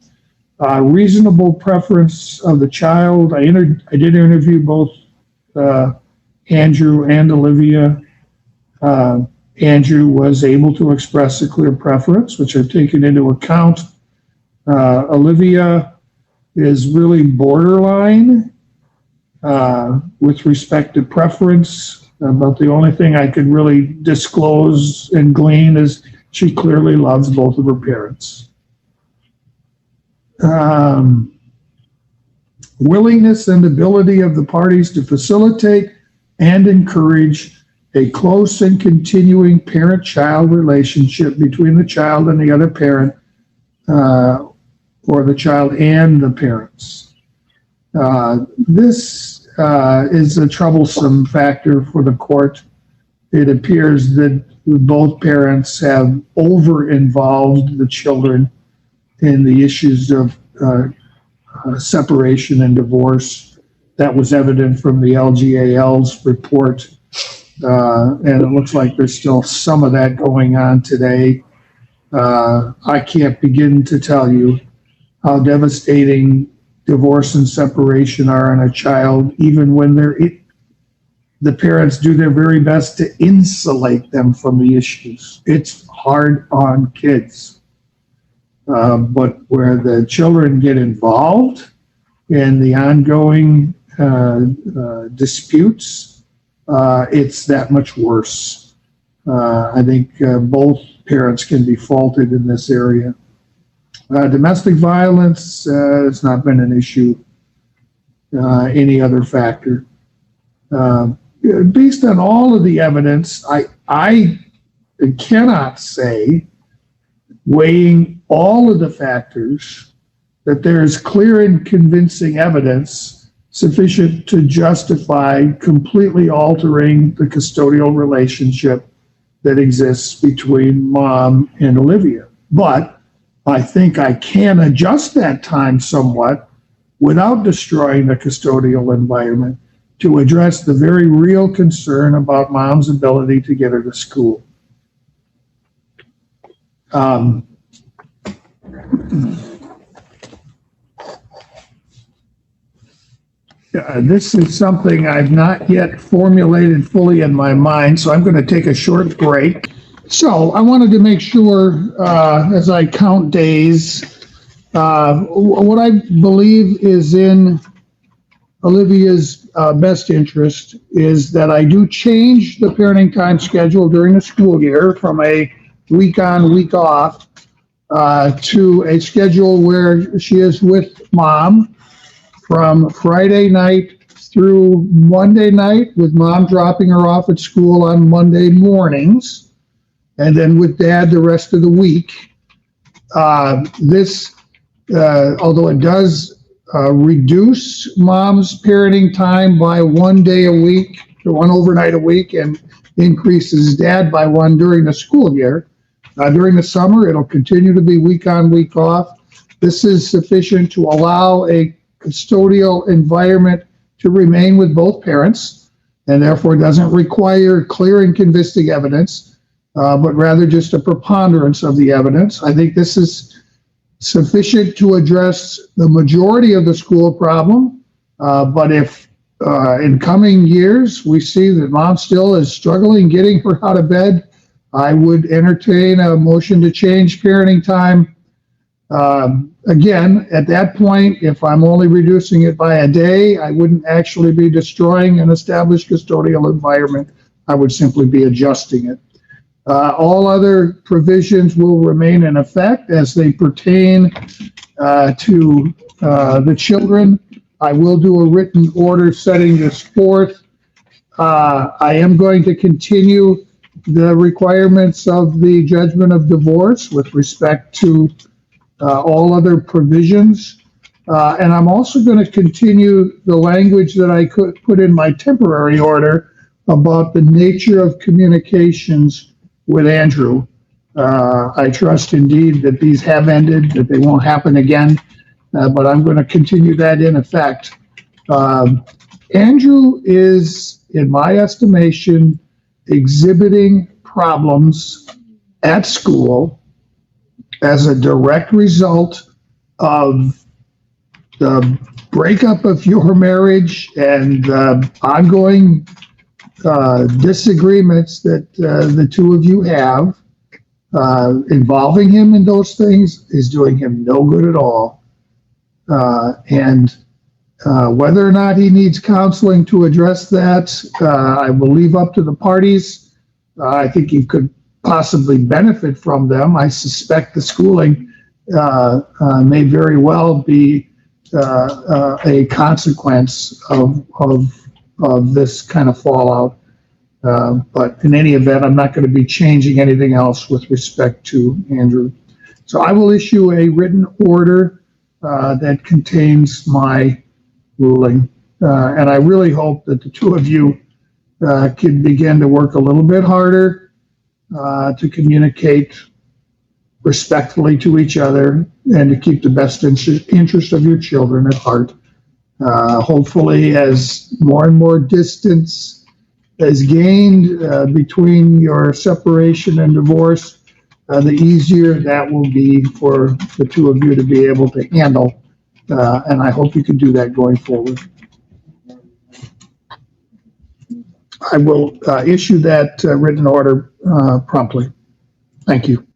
Speaker 1: Reasonable preference of the child. I did interview both Andrew and Olivia. Andrew was able to express a clear preference, which I've taken into account. Olivia is really borderline with respect to preference, but the only thing I could really disclose and glean is she clearly loves both of her parents. Willingness and ability of the parties to facilitate and encourage a close and continuing parent-child relationship between the child and the other parent, or the child and the parents. This is a troublesome factor for the court. It appears that both parents have over-involved the children in the issues of separation and divorce. That was evident from the LGAL's report, and it looks like there's still some of that going on today. I can't begin to tell you how devastating divorce and separation are on a child, even when the parents do their very best to insulate them from the issues. It's hard on kids. But where the children get involved in the ongoing disputes, it's that much worse. I think both parents can be faulted in this area. Domestic violence has not been an issue. Any other factor. Based on all of the evidence, I cannot say weighing all of the factors, that there is clear and convincing evidence sufficient to justify completely altering the custodial relationship that exists between mom and Olivia. But I think I can adjust that time somewhat without destroying the custodial environment to address the very real concern about mom's ability to get her to school. This is something I've not yet formulated fully in my mind, so I'm going to take a short break. So I wanted to make sure, as I count days, what I believe is in Olivia's best interest is that I do change the parenting time schedule during the school year from a week on, week off to a schedule where she is with mom from Friday night through Monday night, with mom dropping her off at school on Monday mornings, and then with dad the rest of the week. Although it does reduce mom's parenting time by 1 day a week, or 1 overnight a week, and increases dad by 1 during the school year. During the summer, it'll continue to be week on, week off. This is sufficient to allow a custodial environment to remain with both parents, and therefore doesn't require clear and convincing evidence, but rather just a preponderance of the evidence. I think this is sufficient to address the majority of the school problem, but if in coming years we see that mom still is struggling getting her out of bed, I would entertain a motion to change parenting time. Again, at that point, if I'm only reducing it by a day, I wouldn't actually be destroying an established custodial environment. I would simply be adjusting it. All other provisions will remain in effect as they pertain to the children. I will do a written order setting this forth. I am going to continue the requirements of the judgment of divorce with respect to all other provisions. And I'm also going to continue the language that I could put in my temporary order about the nature of communications with Andrew. I trust indeed that these have ended, that they won't happen again, but I'm going to continue that in effect. Andrew is, in my estimation, exhibiting problems at school as a direct result of the breakup of your marriage and ongoing disagreements that the two of you have. Involving him in those things is doing him no good at all. And whether or not he needs counseling to address that, I will leave up to the parties. I think he could possibly benefit from them. I suspect the schooling may very well be a consequence of this kind of fallout. But in any event, I'm not going to be changing anything else with respect to Andrew. So I will issue a written order that contains my ruling. And I really hope that the two of you can begin to work a little bit harder to communicate respectfully to each other and to keep the best interest of your children at heart. Hopefully, as more and more distance is gained between your separation and divorce, the easier that will be for the two of you to be able to handle. And I hope you can do that going forward. I will issue that written order promptly. Thank you.